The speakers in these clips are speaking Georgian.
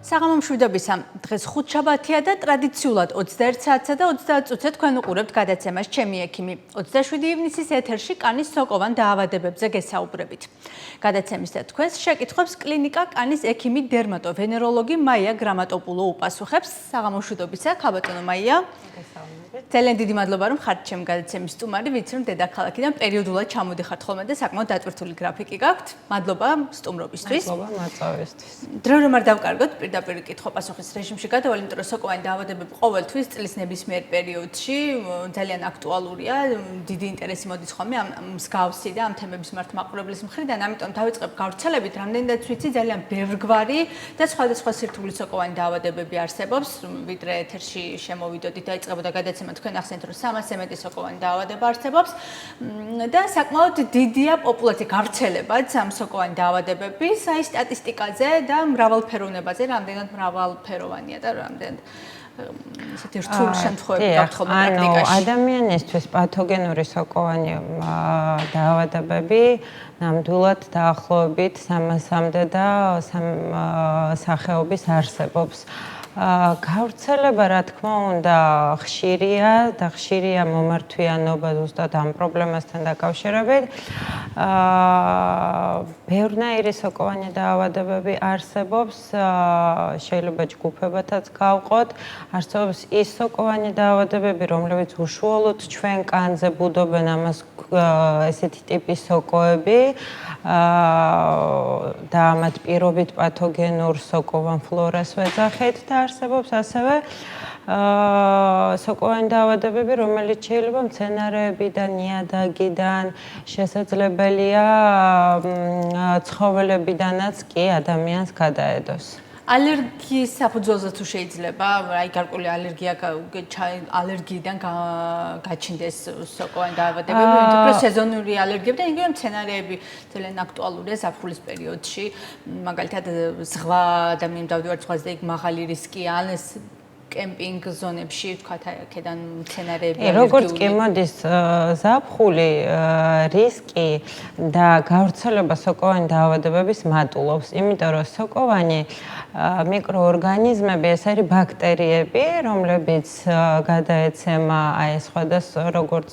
საღამო მშვიდობისა. დღეს ხუთშაბათია და ტრადიციულად 21 საათსა და 30 წუთზე თქვენ უყურებთ გადაცემას ჩემი ექიმი. 27 ივნისის ეთერში კანის სოკოვან დაავადებებზე გესაუბრებით. გადაცემის და თქვენს შეკითხვებს კლინიკა კანის ექიმი დერმატოვენეროლოგი მაია გრამატოპულო უპასუხებს. საღამო მშვიდობისა, ქაბატონო მაია. ძალიან დიდი მადლობა რომ ხართ ჩემი გადაცემის სტუმარი, ვიცი რომ დედაქალაქიდან პერიოდულად ჩამოდიხართ ხოლმე და საკმაოდ დატვირთული გრაფიკი გაქვთ. მადლობა სტუმრობისთვის. მადლობა მოწვევისთვის. დრო რომ არ დავკარგოთ პირდაპირ კითხვა-პასუხის რეჟიმში გადავალ, იმიტომ რომ სოკოვანი დაავადებები ყოველთვის წლის ნებისმიერ პერიოდში ძალიან აქტუალურია, დიდი ინტერესი მოდის ხოლმე ამ მსგავსი და ამ თემების მართ მაყურებლის მხრიდან, ამიტომ დავიწყებ გავრცელებით, რამდენადაც ვიცი ძალიან ბევრგვარი და სხვადასხვა სირთულის სოკოვანი დაავადებები არსებობს, ვიდრე ეთერში შემოვიდოდით და იწყებოდა გადაცემა, თქვენ ახსენეთ რომ 300-ზე მეტი სოკოვანი დაავადება არსებობს და საკმაოდ დიდია პოპულაცია გავრცელებაც ამ სოკოვანი დაავადებების, აი სტატისტიკაზე და მრავალფეროვნებაზე, რამდენად მრავალფეროვანია და რამდენად ისეთი რთული შემთხვევები გაქვთ ხოლმე პრაქტიკაში. ადამიანისთვის პათოგენური სოკოვანი დაავადებები ნამდვილად დაახლოებით 300-მდე და სახეობის არსებობს. გავრცელება, რა თქმა უნდა, ხშირია და ხშირია მომართვიანობა ზუსტად ამ პრობლემასთან დაკავშირებით. ბევრნაირი სოკოვანი დაავადებები არსებობს, შეიძლება ჯგუფებათაც გავყოთ. არსებობს ის სოკოვანი დაავადებები, რომლებიც უშუალოდ ჩვენ კანზე ბუდობენ, ამას ესეთი ტიპის სოკოები და ამათ პირობით პათოგენურ სოკოვან ფლორას ვეძახით და არსებობს ასევე სოკოვანი დაავადებები, რომელიც შეიძლება მცენარეებიდან, ნიადაგიდან, შესაძლებელია ცხოველებიდანაც კი ადამიანს გადაედოს. ალერგიის საფუძველზე თუ შეიძლება, აი გარკვეული ალერგიიდან გაჩნდეს სოკოვანი დაავადებები, უფრო სეზონური ალერგიები და იგივე მცენარეები ძალიან აქტუალურია ზაფხულის პერიოდში. მაგალითად, ზღვა ადამიანები დავდივართ ზღვაზე და იქ მაღალი რისკია, ან ეს კემპინგ ზონებში, ვთქვათ, აქედან მცენარეები ალერგიული. როგორც კი მოდის ზაფხული, რისკი და გავრცელება სოკოვანი დაავადებების მატულობს, იმიტომ რომ სოკოვანი მიკროორგანიზმები, ეს არის ბაქტერიები, რომლებიც გადაეცემა აი სხვადასხვა როგორც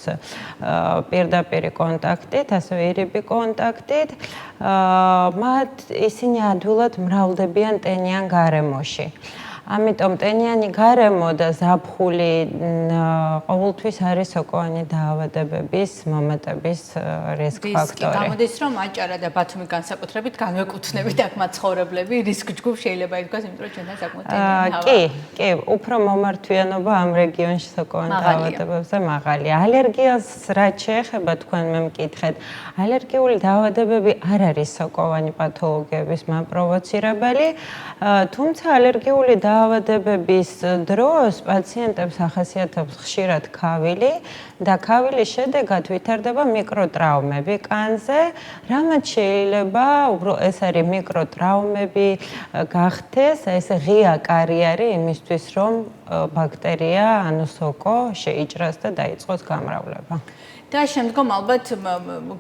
პირდაპირი კონტაქტით, ასევე ირიბი კონტაქტით, მათ ისინი ადვილად მრავლდებიან ტენიან გარემოში. ამიტომ ტენიანი გარემო და ზაფხული ყოველთვის არის სოკოვანი დაავადებების მომატების რისკ ფაქტორი. გამოდის რომ აჭარა და ბათუმი განსაკუთრებით განვეკუთვნებით აქ მაცხოვრებლები რისკ ჯგუფ შეიძლება ითქვას, იმიტომ რომ ჩვენთან საკმაოდ ტენიანი ჰავა. კი, უფრო მომართვიანობა ამ რეგიონში სოკოვანი დაავადებებზე მაღალია. ალერგიას რაც შეეხება თქვენ მე მკითხეთ, ალერგიული დაავადებები არ არის სოკოვანი პათოლოგიების მაპროვოცირებელი, თუმცა ალერგიული დაავადებების დროს პაციენტებს ახასიათებს ხშირად ქავილი და ქავილის შედეგად ვითარდება მიკროტრაუმები კანზე, რამაც შეიძლება ეს არის მიკროტრაუმები გახდეს, ეს ღია კარიერი იმისთვის, რომ ბაქტერია, ანუ სოკო შეიჭრას და დაიწყოს გამრავლება. და შემდგომ ალბათ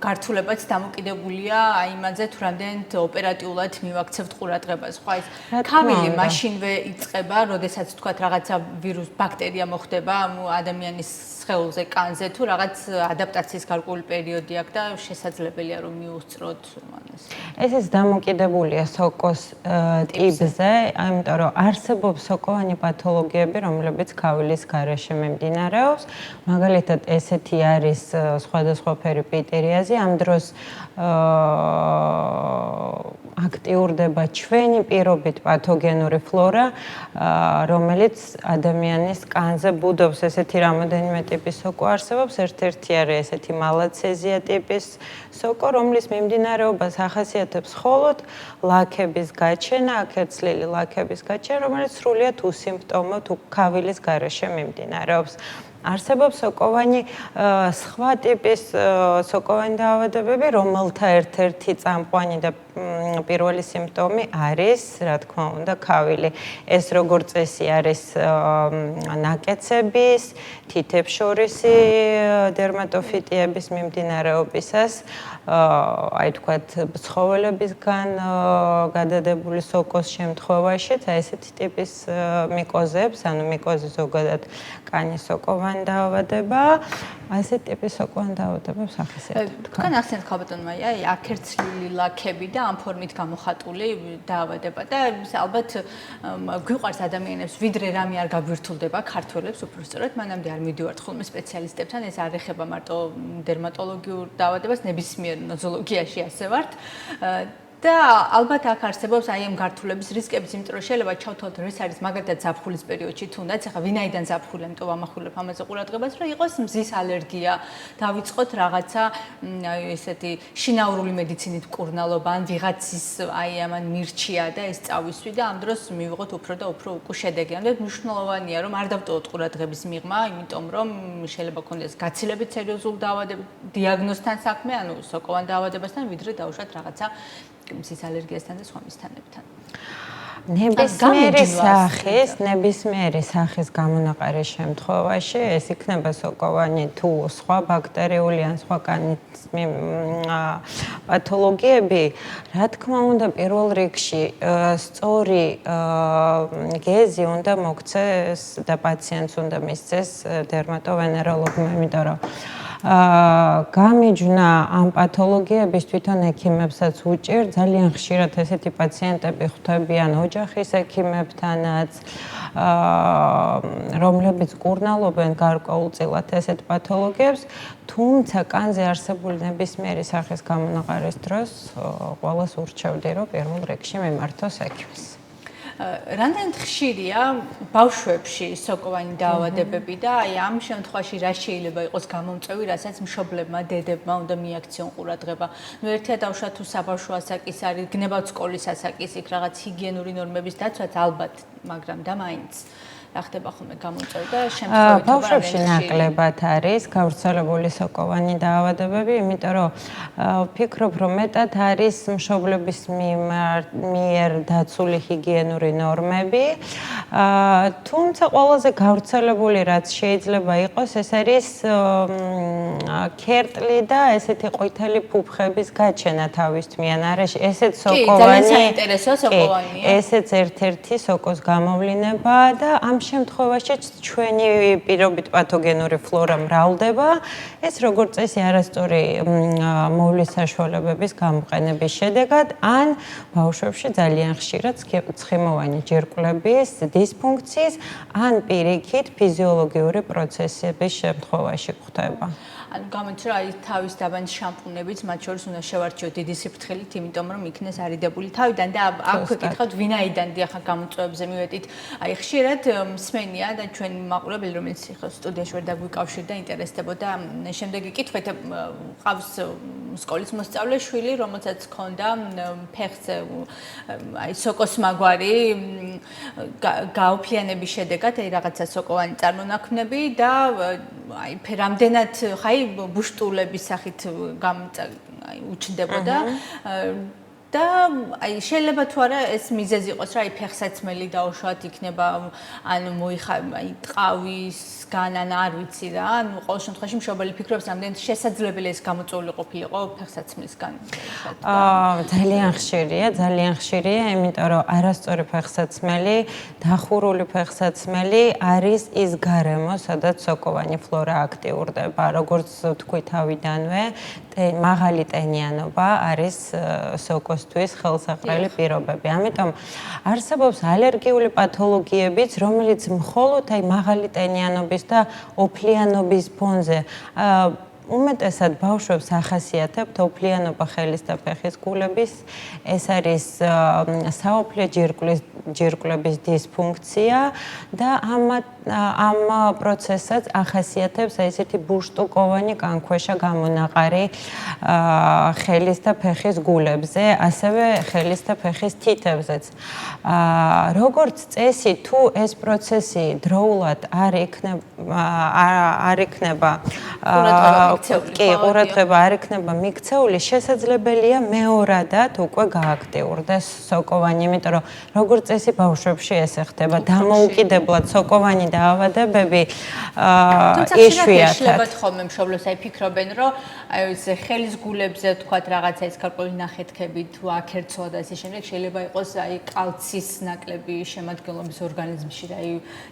გართულებაც დამოკიდებულია აი იმაზე, თუ რამდენად ოპერატიულად მივაქცევთ ყურადღებას. ხო, ეს ქავილი მაშინვე იწყება, როდესაც თქვათ რაღაცა ვირუს, ბაქტერია მოხდება ადამიანის სხეულზე, კანზე, თუ რაღაც ადაპტაციის გარკვეული პერიოდი აქვს და შესაძლებელია რომ მიუსწროთ ამას. ეს დამოკიდებულია სოკოს ტიპზე, იმიტომ რომ არსებობს სოკოვანი პათოლოგიები, რომლებიც ქავილის გარეშე მიმდინარეობს. მაგალითად, ესეთი არის სხვადასხვაფერი პიტერიაზი, ამ დროს აქტიურდება ჩვენი პირობით პათოგენური ფლორა, რომელიც ადამიანის კანზე ბუდობს. ესეთი რამოდენიმე ტიპის სოკო არსებობს, ერთ-ერთი არის ესეთი მალაცეზია ტიპის სოკო, რომლის მიმდინარეობას ახასიათებს მხოლოდ ლაქების გაჩენა, აქეთ წლილი ლაქების გაჩენა, რომელიც სრულიად უსიმპტომო თუ ქავილის გარეშე მიმდინარეობს. არსებობს სოკოვანი სხვა ტიპის სოკოვანი დაავადებები, რომელთა ერთ-ერთი წამყვანი და პირველი სიმპტომი არის, რა თქმა უნდა, ქავილი. ეს როგორც წესი არის ნაკეცების, თითებს შორისი დერმატოფიტიების მიმდინარეობისას, აი თქვათ, ცხოველებისგან გადადებული სოკოს შემთხვევაშიც, აი ესეთი ტიპის მიკოზებს, ანუ მიკოზი ზოგადად კანის სოკოვანი დაავადება, ასეთი ტიპის სოკოვანი დაავადებებს ახასიათებთ. თქვენ ახსენეთ ხალბატონმა, აი აქერცლილი ლაქები და ამ ფორმით გამოხატული დაავადება და ალბათ გვიყვარს ადამიანებს, ვიდრე რამე არ გაგვირთულდება ქართველებს, უბრალოდ მანამდე არ მიდივართ ხოლმე სპეციალისტებთან, ეს არ ეხება მარტო დერმატოლოგიურ დაავადებას, ნებისმიერ ნოზოლოგიაში ასე ვართ. და ალბათ აქ არსებობს აი ამ გართულების რისკებიც, იმიტომ რომ შეიძლება ჩავთვალოთ, რომ ეს არის მაგალითად ზაფხულის პერიოდში, თუნდაც ახლა ვინაიდან ზაფხული, ამიტომ ამახვილებ ამაზე ყურადღებას, რომ იყოს მზის ალერგია, დავიწყოთ რაღაცა ესეთი შინაურული მედიცინით მკურნალობა, ან ვიღაცის აი ამან მირჩია და ეს წავისვი და ამ დროს მივიღოთ უფრო და უფრო უკუ შედეგი. ამიტომ მნიშვნელოვანია, რომ არ დავტოვოთ ყურადღების მიღმა, იმიტომ რომ შეიძლება გქონდეს გაცილებით სერიოზული დაავადება, დიაგნოზთან საქმე, ანუ სოკოვან დაავადებასთან, ვიდრე დავუშვათ რაღაცა მზის ალერგიასთან და სხვა მისთანებთან. ნებისმიერი სახის გამონაყარის შემთხვევაში ეს იქნება სოკოვანი თუ სხვა ბაქტერიული ან სხვა კანის პათოლოგიები, რა თქმა უნდა, პირველ რიგში სწორი გეზი უნდა მოგცეს და პაციენტს უნდა მისცეს დერმატოვენეროლოგმა, იმიტომ რომ გამიჯვნა ამ პათოლოგიების თვითონ ექიმებსაც უჭირთ, ძალიან ხშირად ესეთი პაციენტები ხვდებიან ოჯახის ექიმებთანაც, რომლებიც მკურნალობენ გარკვეულწილად ესეთ პათოლოგიებს, თუმცა კანზე არსებული ნებისმიერი სახის გამონაყარის დროს ყველას ურჩევდი, რომ პირველ რიგში მიმართოს ექიმს. რამდენად ხშირია ბავშვებში სოკოვანი დაავადებები და აი ამ შემთხვევაში რა შეიძლება იყოს გამომწვევი, რასაც მშობლებმა, დედებმა უნდა მიაქციონ ყურადღება. ნუ ერთია დავუშვათ თუ საბავშვო ასაკის არის, გნებავთ სკოლის ასაკის, იქ რაღაც ჰიგიენური ნორმების დაცვაც ალბათ, მაგრამ და მაინც რა ხდება ხოლმე გამომწვევი და შემთხვევით ბავშვებში ნაკლებად არის გავრცელებული სოკოვანი დაავადებები, იმიტომ რომ ვფიქრობ, რომ მეტად არის მშობლების მიერ დაცული ჰიგიენური ნორმები, თუმცა ყველაზე გავრცელებული რაც შეიძლება იყოს, ეს არის ქერტლი და ესეთი ყვითელი ფუფხების გაჩენა თავის თმიან არეში. ესეც სოკოვანი. ძალიან საინტერესოა სოკოვანია. ესეც ერთ-ერთი სოკოს გამოვლინება და ამ შემთხვევაში ჩვენი პირობით პათოგენური ფლორა მრავლდება. ეს როგორც წესი არასწორი მოვლის საშუალებების გამოყენების შედეგად ან ბავშვებში ძალიან ხშირად ცხიმოვანი ჯირკვლების დისფუნქციის ან პირიქით ფიზიოლოგიური პროცესების შემთხვევაში გვხდება. ანუ გამოიწვია აი თავის დაბანის შამპუნებით, მათ შორის უნდა შევარჩიოთ დიდი სიფრთხილით, იმიტომ რომ იქნეს არიდებული თავიდან და აქ ვეკითხავთ ვინაიდან დიახ გამომწვევებზე მივედით. აი ხშირად მსმენია და ჩვენ მაყურებელი რომელიც ხო სტუდიაში ვერ დაგვიკავშირდა ინტერესდებოდა შემდეგი კითხვით ყავს სკოლის მოსწავლე შვილი, რომელსაც ჰქონდა ფეხზე აი სოკოს მაგვარი გაუფლიანების შედეგად აი რაღაცა სოკოვანი წარმონაქმნები და აი რამდენად ხაი ბუშტულების სახით უჩნდებოდა და აი შეიძლება თუ არა ეს მიზეზი იყოს რა აი ფეხსაცმელი დაუშვათ იქნება ანუ აი ტყავისგან ან არ ვიცი რა ანუ ყოველ შემთხვევაში მშობელი ფიქრობს რამდენად შესაძლებელი ეს გამოწვეული ყოფილიყო ფეხსაცმლისგან ძალიან ხშირია იმიტომ რომ არასწორი ფეხსაცმელი დახურული ფეხსაცმელი არის ის გარემო სადაც სოკოვანი ფლორა აქტიურდება როგორც თქვი თავიდანვე მაღალი ტენიანობა არის სოკოსთვის ხელსაყრელი პირობები. ამიტომ არსებობს ალერგიული პათოლოგიებიც, რომელიც მხოლოდ აი მაღალი ტენიანობის და ოფლიანობის ფონზე უმეტესად ბავშვებს ახასიათებთ ოფლიანობა ხელის და ფეხის გულების, ეს არის საოფლე ჯირკვლების დისფუნქცია და ამ პროცესსაც ახასიათებს ესეთი ბურშტუკოვანი კანქვეშა გამონაყარი ხელის და ფეხის გულებზე, ასევე ხელის და ფეხის თითებზეც. როგორც წესი, თუ ეს პროცესი დროულად არ იქნება ყურადღება არ იქნება მიქცეული, შესაძლებელია მეორადად უკვე გააქტიურდეს სოკოვანი, იმიტომ რომ როგორც წესი ბავშვებში ესე ხდება, დამოუკიდებლად სოკოვანი დაავადებები იშვიათად. თუმცა ხოლმე მშობლებს აი ფიქრობენ, რომ აი ეს ხელის გულებზე თქვათ რაღაცა ის გარკვეული ნახეთქები თუ აკერცვა და ასე შემდეგ შეიძლება იყოს აი კალცის ნაკლები შემადგენლობის ორგანიზმში, აი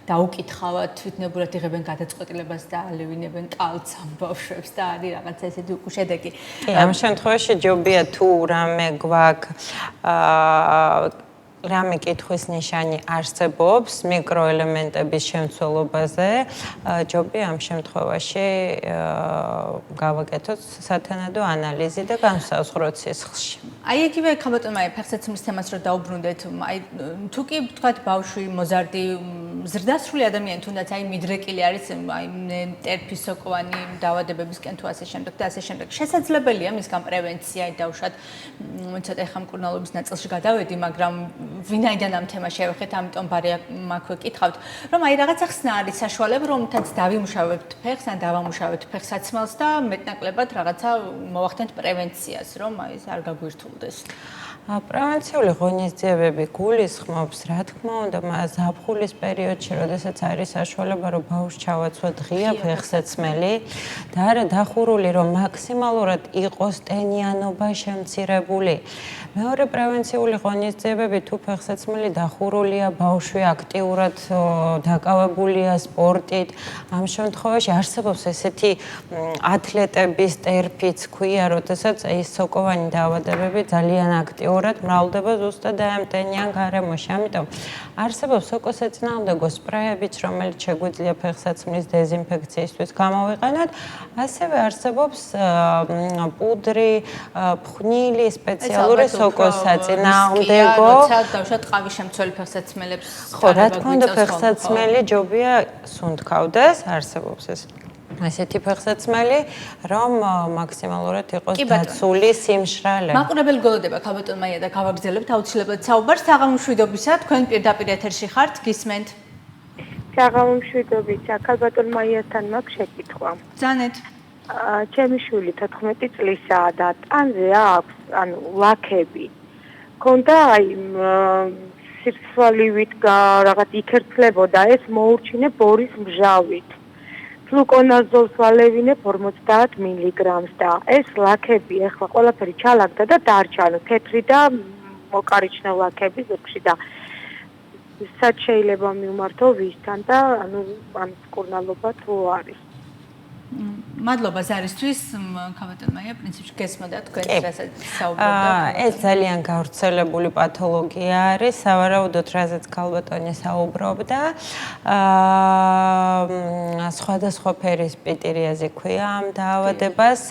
დაუკითხავად თვითნებურად იღებენ გადაწყვეტილებას და ალევინებენ კალცს ამ ბავშვებს და არის რაღაცა ესეთი უკუშედეგი. კი, ამ შემთხვევაში ჯობია თუ რამე გვაქვს რამე კითხვის ნიშანი არსებობს მიკროელემენტების შემცველობაზე, ჯობია ამ შემთხვევაში გავაკეთოთ სათანადო ანალიზი და განსაზღვროთ სისხლში. აი იგივე ხაბატონმა ფეხსაცმლის თემას რო დაუბრუნდეთ, აი თუ კი თქვათ ბავშვი მოზარდი ზრდასრული ადამიანი, თუნდაც აი მიდრეკილი არის, აი ტერფის სოკოვანი დაავადებებისკენ თუ ასე შემდეგ და ასე შემდეგ. შესაძლებელია მისგან პრევენცია, დავუშვათ ცოტა ხა მკურნალობის ნაწილში გადავედი, მაგრამ ვინაიდან ამ თემას შევეხეთ, ამიტომ ბარია მაქვე კითხავთ, რომ აი რაღაცა ხსნა არის საშუალება, რომლითაც დავიმუშავებთ ფეხს, ან დავამუშავებთ ფეხსაცმელს და მეტნაკლებად რაღაცა მოვახდენთ პრევენციას, რომ აი ეს არ გაგვირთულდეს. პრევენციული ღონისძიებები გულისხმობს, რა თქმა უნდა, ზაფხულის პერიოდში, როდესაც არის საშუალება, რომ ბავშვს ჩავაცვათ ღია ფეხსაცმელი და არა დახურული, რომ მაქსიმალურად იყოს ტენიანობა შემცირებული. მეორე პრევენციული ღონისძიებები, თუ ფეხსაცმელი დახურულია, ბავშვი აქტიურად დაკავებულია სპორტით, ამ შემთხვევაში არსებობს ესეთი ათლეტების ტერფიც ქვია, როდესაც ის სოკოვანი დაავადებები ძალიან აქტიურად მრავლდება ზუსტად ამ ტენიან გარემოში. ამიტომ არსებობს სოკოსაწინააღმდეგო სპრეებიც, რომელიც შეგვიძლია ფეხსაცმლის დეზინფექციისთვის გამოვიყენოთ, ასევე არსებობს პუდრი, ფხვნილი, სპეციალური სოკოსაწინააღმდეგო. დავუშვათ ყავის შემცველი ფეხსაცმელებს. ხო, რა თქმა უნდა, ფეხსაცმელი ჯობია სუნთქავდეს, არსებობს ეს ესეთი ფეხსაცმელი, რომ მაქსიმალურად იყოს დაცული სიმშრალე. მაყურებელი გველოდება ხაბატონ მაია და გავაგრძელებთ აუცილებლად საუბარს საღამომშვიდობისა, თქვენ პირდაპირ ეთერში ხართ, გისმენთ. საღამომშვიდობისა, ხაბატონ მაიასთან მაქვს შეკითხვა. ბრძანეთ. ჩემი შვილი 14 წლისაა და ტანზე აქვს, ანუ ლაქები. ქონდა აი სირცვალივით რაღაც იქერცლებოდა, ეს მოურჩინე ბორის მჟავით. ფლუკონაზოლს ვალევინე 50 მილიგრამს და ეს ლაქები ახლა ყველაფერი ჩალაგდა და დარჩა, ანუ თეთრი და მოკარიჩნე ლაქები ზურგში და სად შეიძლება მივმართო ვისთან და ანუ ამ მკურნალობა თუ არის. მადლობა ზარისთვის, ხაბატონ მაია, პრინციპში გესმოდა თქვენ რასაც საუბრობთ. ეს ძალიან გავრცელებული პათოლოგია არის, სავარაუდოდ რასაც ხალბატონი საუბრობდა. სხვადასხვა ფერის პიტერიაზი ქვია ამ დაავადებას,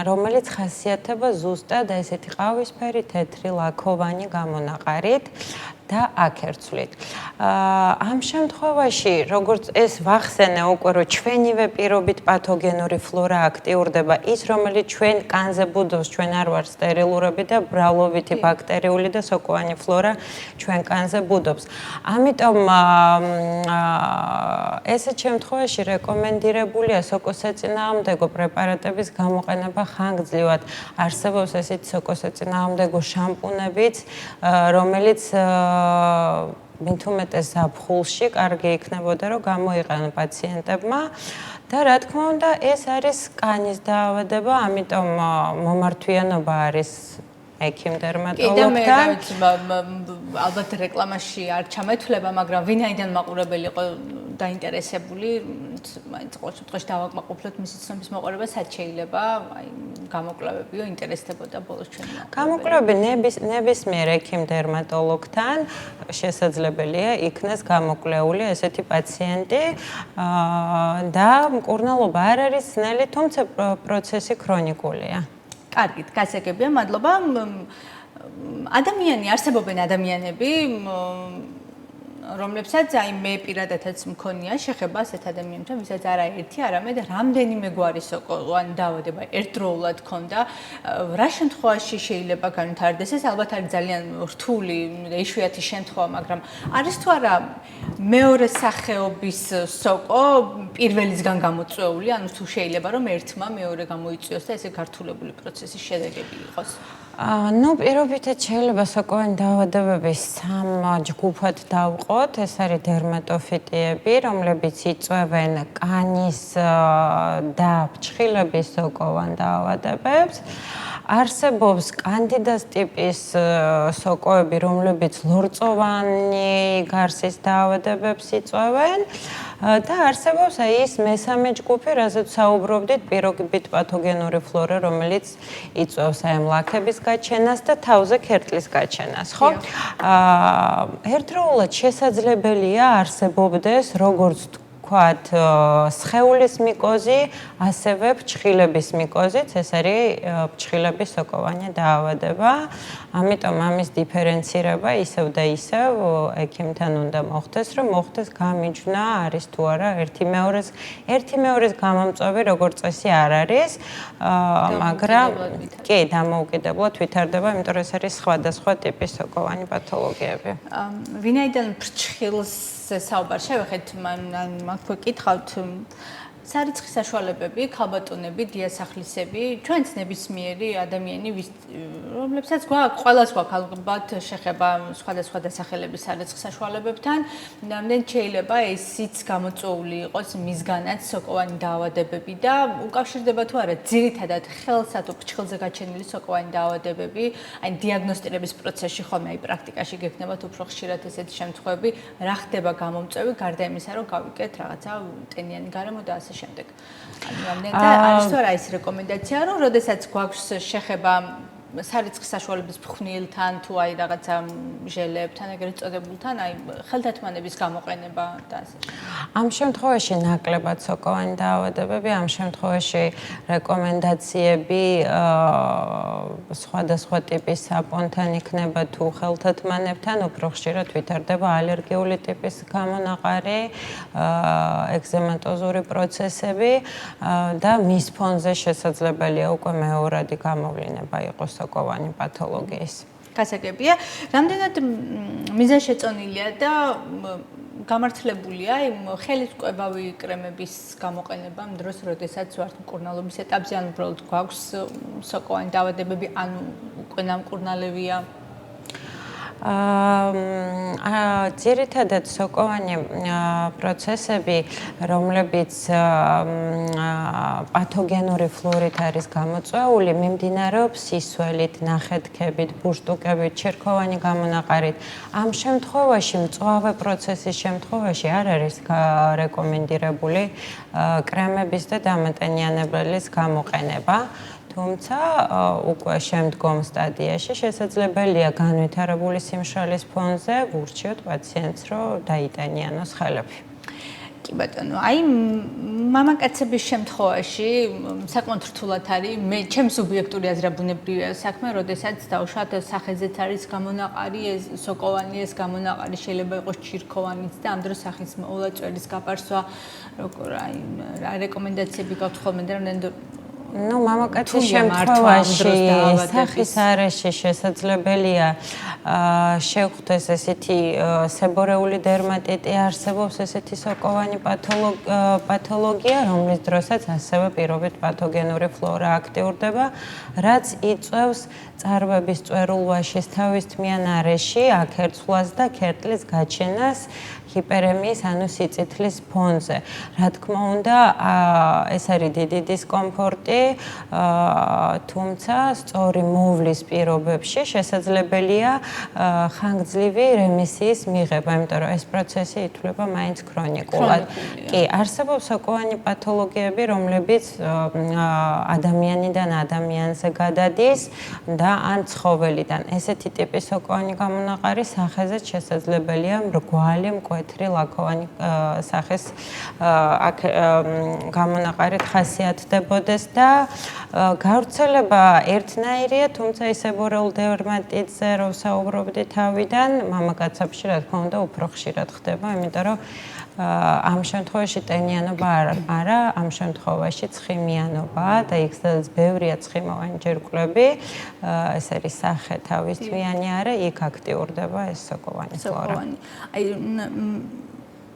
რომელიც ხასიათდება ზუსტად ესეთი ყავისფერი, თეთრი, ლაქოვანი გამონაყარით და აკერცვლით. ამ შემთხვევაში, როგორც ეს ვახსენე უკვე, რომ ჩვენივე პირობით პათოგენური ფლორა აქტიურდება, ის რომელიც ჩვენ კანზე ბუდობს, ჩვენ არ ვარ სტერილურები და ბრალოვითი ბაქტერიული და სოკოვანი ფლორა ჩვენ კანზე ბუდობს. ამიტომ ესეთ შემთხვევაში რეკომენდირებულია სოკოსაწინააღმდეგო პრეპარატების გამოყენება ხანგრძლივად. არსებობს ესეთი სოკოსაწინააღმდეგო შამპუნებიც, რომელიც მით უმეტეს ზაფხულში კარგი იქნებოდა, რომ გამოიყენო პაციენტებმა და რა თქმა უნდა, ეს არის კანის დაავადება, ამიტომ მომართვიანობა არის ექიმ დერმატოლოგთან. ალბათ რეკლამაში არ ჩამეთვლება, მაგრამ ვინაიდან მაყურებელი იყო დაინტერესებული, მაინც ყოველ შემთხვევაში დავაკმაყოფილოთ მისი ცნობის მოყოლება, სად შეიძლება, აი გამოკვლევებიო ინტერესდებოდა ბოლოს ჩვენი მაყურებელი. გამოკვლევები ნებისმიერ ექიმ დერმატოლოგთან შესაძლებელია იქნეს გამოკვლეული ესეთი პაციენტი და მკურნალობა არ არის ძნელი, თუმცა პროცესი ქრონიკულია. კარგით, გასაგებია, მადლობა. არსებობენ ადამიანები, რომლებსაც აი მე პირადადაც მქონია შეხება ასეთ ადამიანთან, ვისაც არაერთი, არამედ რამდენიმე გვარი სოკოვანი დაავადება ერთდროულად ქონდა. რა შემთხვევაში შეიძლება განვითარდეს? ეს ალბათ არის ძალიან რთული და იშვიათი შემთხვევა, მაგრამ არის თუ არა მეორე სახეობის სოკო პირველისგან გამოწვეული, ანუ თუ შეიძლება რომ ერთმა მეორე გამოიწვიოს და ესე გართულებული პროცესის შედეგები იყოს? Ну, პირობითად შეიძლება სოკოვანი დაავადებების სამ ჯგუფად დავყოთ. ეს არის დერმატოფიტიები, რომლებიც იწვევენ კანის და ფრჩხილების სოკოვან დაავადებებს. არსებობს კანდიდას ტიპის სოკოები, რომლებიც ლორწოვანი გარსის დაავადებებს იწვევენ. და არსებობს აი ის მესამე ჯგუფი, რაზეც საუბრობდით, პირობიტ პათოგენური ფლორა, რომელიც იწვევს აი ლაქების გაჩენას და თავზე ქერტლის გაჩენას, ხო? ერთდროულად შესაძლებელია არსებობდეს როგორც ვთქვათ, სხეულის მიკოზი, ასევე ფრჩხილების მიკოზიც, ეს არის ფრჩხილების სოკოვანი დაავადება. ამიტომ ამის დიფერენცირება ისევ და ისევ ექიმთან უნდა მოხდეს, რომ მოხდეს გამიჯვნა არის თუ არა ერთი მეორეს გამომწვევი როგორც წესი არ არის, მაგრამ კი, დამოუკიდებლად ვითარდება, იმიტომ რომ ეს არის სხვადასხვა ტიპის სოკოვანი პათოლოგიები. ვინაიდან ფრჩხილს საუბარ შევეხეთ, მაგ გეკითხავთ სარიცხი საშუალებები, ქალბატონები, დიასახლისები, ჩვენც ნებისმიერი ადამიანი, რომლებსაც გვაქვს, ყველას გვაქვს ალბათ შეხება სხვადასხვა დასახელების სარიცხი საშუალებებთან, ნამდვილად შეიძლება ესიც გამოწვეული იყოს მისგანაც სოკოვანი დაავადებები და უკავშირდება თუ არა ძირითადად ხელსა თუ ფრჩხილზე გაჩენილი სოკოვანი დაავადებები, აი დიაგნოსტირების პროცესში ხოლმე აი პრაქტიკაში გექნებათ უფრო ხშირად ესეთი შემთხვევები, რა ხდება გამომწვევი, გარდა იმისა, რომ გავიკეთ რაღაცა ტენიანი გარემო და ასე შემდეგ. და არის თუ არა ის რეკომენდაცია, რომ როდესაც გვაქვს შეხება სარიცხი საშუალების ფხვნილთან თუ აი რაღაცა ჟელებთან, ეგრეთ წოდებულთან, აი ხელთათმანების გამოყენება და ასე შემდეგ. ამ შემთხვევაში ნაკლებად სოკოვანი დაავადებები, ამ შემთხვევაში რეკომენდაციები სხვადასხვა ტიპის საპონთან იქნება თუ ხელთათმანებთან, უფრო ხშირად ვითარდება ალერგიული ტიპის გამონაყარი, ეგზემატოზური პროცესები და მის ფონზე შესაძლებელია უკვე მეორადი გამოვლინება იყოს სოკოვანი პათოლოგიის. გასაგებია, რამდენად მიზანშეწონილია და გამართლებულია იმ ხელისწყებავი კრემების გამოყენება იმ დროს, როდესაც ვართ მკურნალობის ეტაპზე, ან უბრალოდ გვაქვს სოკოვანი დაავადებები, ანუ უკვე ნამკურნალევია? ძირითადად სოკოვანი პროცესები, რომლებიც პათოგენური ფლორით არის გამოწვეული, მიმდინარეობს სისველით, ნახეთქებით, ბურშტუკებით, ჩირქოვანი გამონაყარით. ამ შემთხვევაში, მწვავე პროცესის შემთხვევაში არ არის რეკომენდირებული კრემების და დამატენიანებლის გამოყენება. თუმცა უკვე შემდგომ სტადიაში შესაძლებელია განვითარებული სიმშრალის ფონზე ვურჩიოთ პაციენტს, რომ დაიტანიანოს ხელები. კი ბატონო, აი მამაკაცების შემთხვევაში საკმაოდ რთულად არის, მე ჩემს სუბიექტური აზრაბუნებრივია საქმე, როდესაც დავუშვათ სახეზეც არის გამონაყარი, ეს სოკოვანი ეს გამონაყარი შეიძლება იყოს ჩირქოვანიც და ამ დროს სახის მოვლა წვერის გაფარსვა, როგორ აი რა რეკომენდაციები გაქვთ ხოლმე და რამდენი ну, მამაკაცის შემთხვევაში სახის არეში შესაძლებელია შევხვდეს ესეთი სებორეული დერმატიტი, არსებობს ესეთი სოკოვანი პათოლოგია, რომლის დროსაც ასევე პირობით პათოგენური ფლორა აქტიურდება, რაც იწვევს წარვების წვერულვაშის თავისთმიან არეში აქერცვლას და ქერტლის გაჩენას ჰიპერემიის, ანუ სიწითლის ფონზე. რა თქმა უნდა, ეს არის დიდი დისკომფორტი, თუმცა სწორი მოვლის პირობებში შესაძლებელია ხანგრძლივი რემისიის მიღება, იმიტომ რომ ეს პროცესი ითვლება მაინც ქრონიკულად. კი, არსებობს სოკოვანი პათოლოგიები, რომლებიც ადამიანიდან ადამიანზე გადადის და ან ცხოველიდან. ესეთი ტიპის სოკოვანი გამონაყარი სახეზეც შესაძლებელია მრგვალი, მკვეთრი, ლაქოვანი სახის გამონაყარით ხასიათდებოდეს და და გავრცელება ერთნაირია, თუმცა ის სებორეულ დერმატიტზე რო საუბრობდი თავიდან, მამაკაცებში რა თქმა უნდა უფრო ხშირად ხდება, იმიტომ რომ ამ შემთხვევაში ტენიანობა არა, ამ შემთხვევაში ცხიმიანობაა და იქ სადაც ბევრია ცხიმოვანი ჯირკვლები, ეს არის სახე თავისთვიანი არა, იქ აქტიურდება ეს სოკოვანი ფლორა.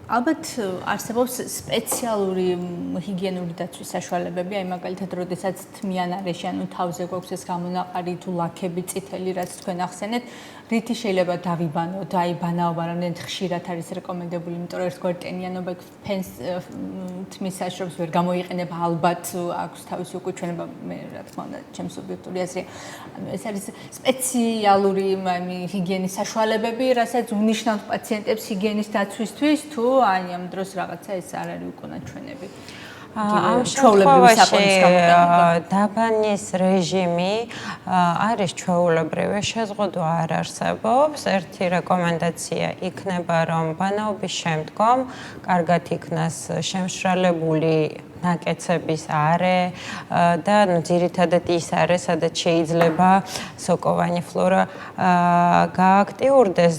ალბათ არსებობს სპეციალური ჰიგიენური დაცვის საშუალებები, აი მაგალითად, როდესაც თმიან არეში, ანუ თავზე გვაქვს ეს გამონაყარი თუ ლაქები წითელი, რაც თქვენ ახსენეთ, რითი შეიძლება დავიბანოთ, აი ბანაობა რამდენად ხშირად არის რეკომენდებული, იმიტომ რომ ერთგვარი ტენიანობა ფენს თმის საშრობს ვერ გამოიყენება, ალბათ აქვს თავისი უკუჩვენება, მე რა თქმა უნდა, ჩემს სუბიექტური აზრია. ანუ ეს არის სპეციალური ჰიგიენის საშუალებები, რასაც უნიშნავთ პაციენტებს ჰიგიენის დაცვისთვის, თუ აი ამ დროს რაღაცა ეს არ არის უკანაჩვენები. ამ შემთხვევაში დაბანის რეჟიმი არის ჩვეულებრივი, შეზღუდვა არ არსებობს. ერთი რეკომენდაცია იქნება, რომ ბანაობის შემდგომ კარგად იქნას შემშრალებული ნაკეცების არე და ძირითადად ის არე, სადაც შეიძლება სოკოვანი ფლორა გააქტიურდეს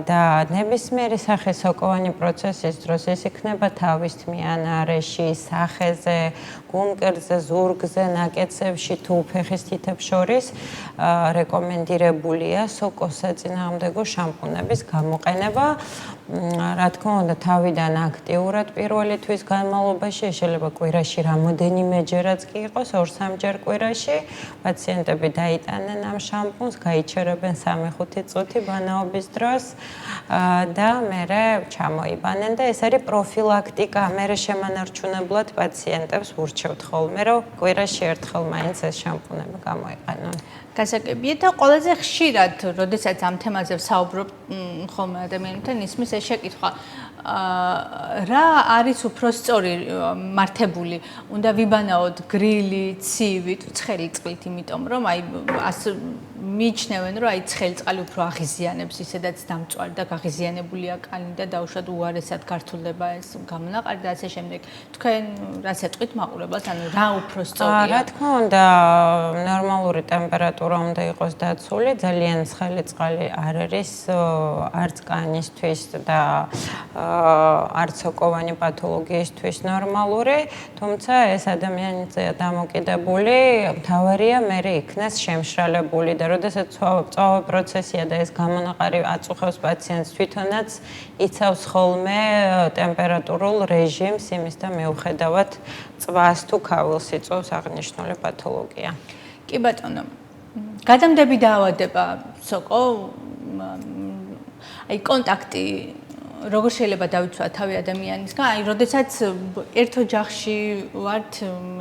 და ნებისმიერი სახის სოკოვანი პროცესის დროს ეს იქნება თავისთმიან არეში, სახეზე, გულმკერდზე, ზურგზე, ნაკეცებში თუ ფეხის თითებს შორის რეკომენდირებულია სოკოს საწინააღმდეგო შამპუნების გამოყენება. რა თქმა უნდა, თავიდან აქტიურად პირველი თვის განმავლობაში შეიძლება კვირაში რამოდენიმეჯერაც კი იყოს, 2-3 კვირაში პაციენტები დაიტანენ ამ შამპუნს, გაიჩერებენ 3-5 წუთი ბანაობის დროს და მერე ჩამოიბანენ და ეს არის პროფილაქტიკა. მერე შემანარჩუნებლად პაციენტებს ვურჩევთ ხოლმე, რომ კვირაში ერთხელ მაინც ეს შამპუნები გამოიყენონ. გასაგებია და ყველაზე ხშირად, როდესაც ამ თემაზე ვსაუბრობ ხოლმე ადამიანებთან, ისმის ეს შეკითხვა, რა არის უფრო სწორი მართებული? უნდა ვიბანაოთ გრილი, ცივი თუ ცხელი წყლით, იმიტომ რომ აი მიიჩნევენ, რომ აი ცხელი წყალი უფრო აღიზიანებს, ისედაც დამწვარი და გაღიზიანებულია კანი და დაუშვათ უარესად გართულდება ეს გამონაყარი და ასე შემდეგ. თქვენ რას ეტყვით მაყურებელს, ანუ რა უფრო სწორია? რა თქმა უნდა, ნორმალური ტემპერატურა უნდა იყოს დაცული, ძალიან ცხელი წყალი არ არის არც კანისთვის და არც სოკოვანი პათოლოგიისთვის ნორმალური, თუმცა ეს ადამიანზეა დამოკიდებული, მთავარია მერე იქნას შემშრალებული და როდესაც წვავა პროცესია და ეს გამონაყარი აწუხებს პაციენტს თვითონაც იცავს ხოლმე ტემპერატურულ რეჟიმს იმისთან მიუხედავად წვას თუ ქავილს იწვევს აღნიშნული პათოლოგია. კი ბატონო, გადამდები დაავადება სოკო, აი კონტაქტი როგორ შეიძლება დავიცვათ თავი ადამიანისგან? აი, როდესაც ერთ ოჯახში ვართ,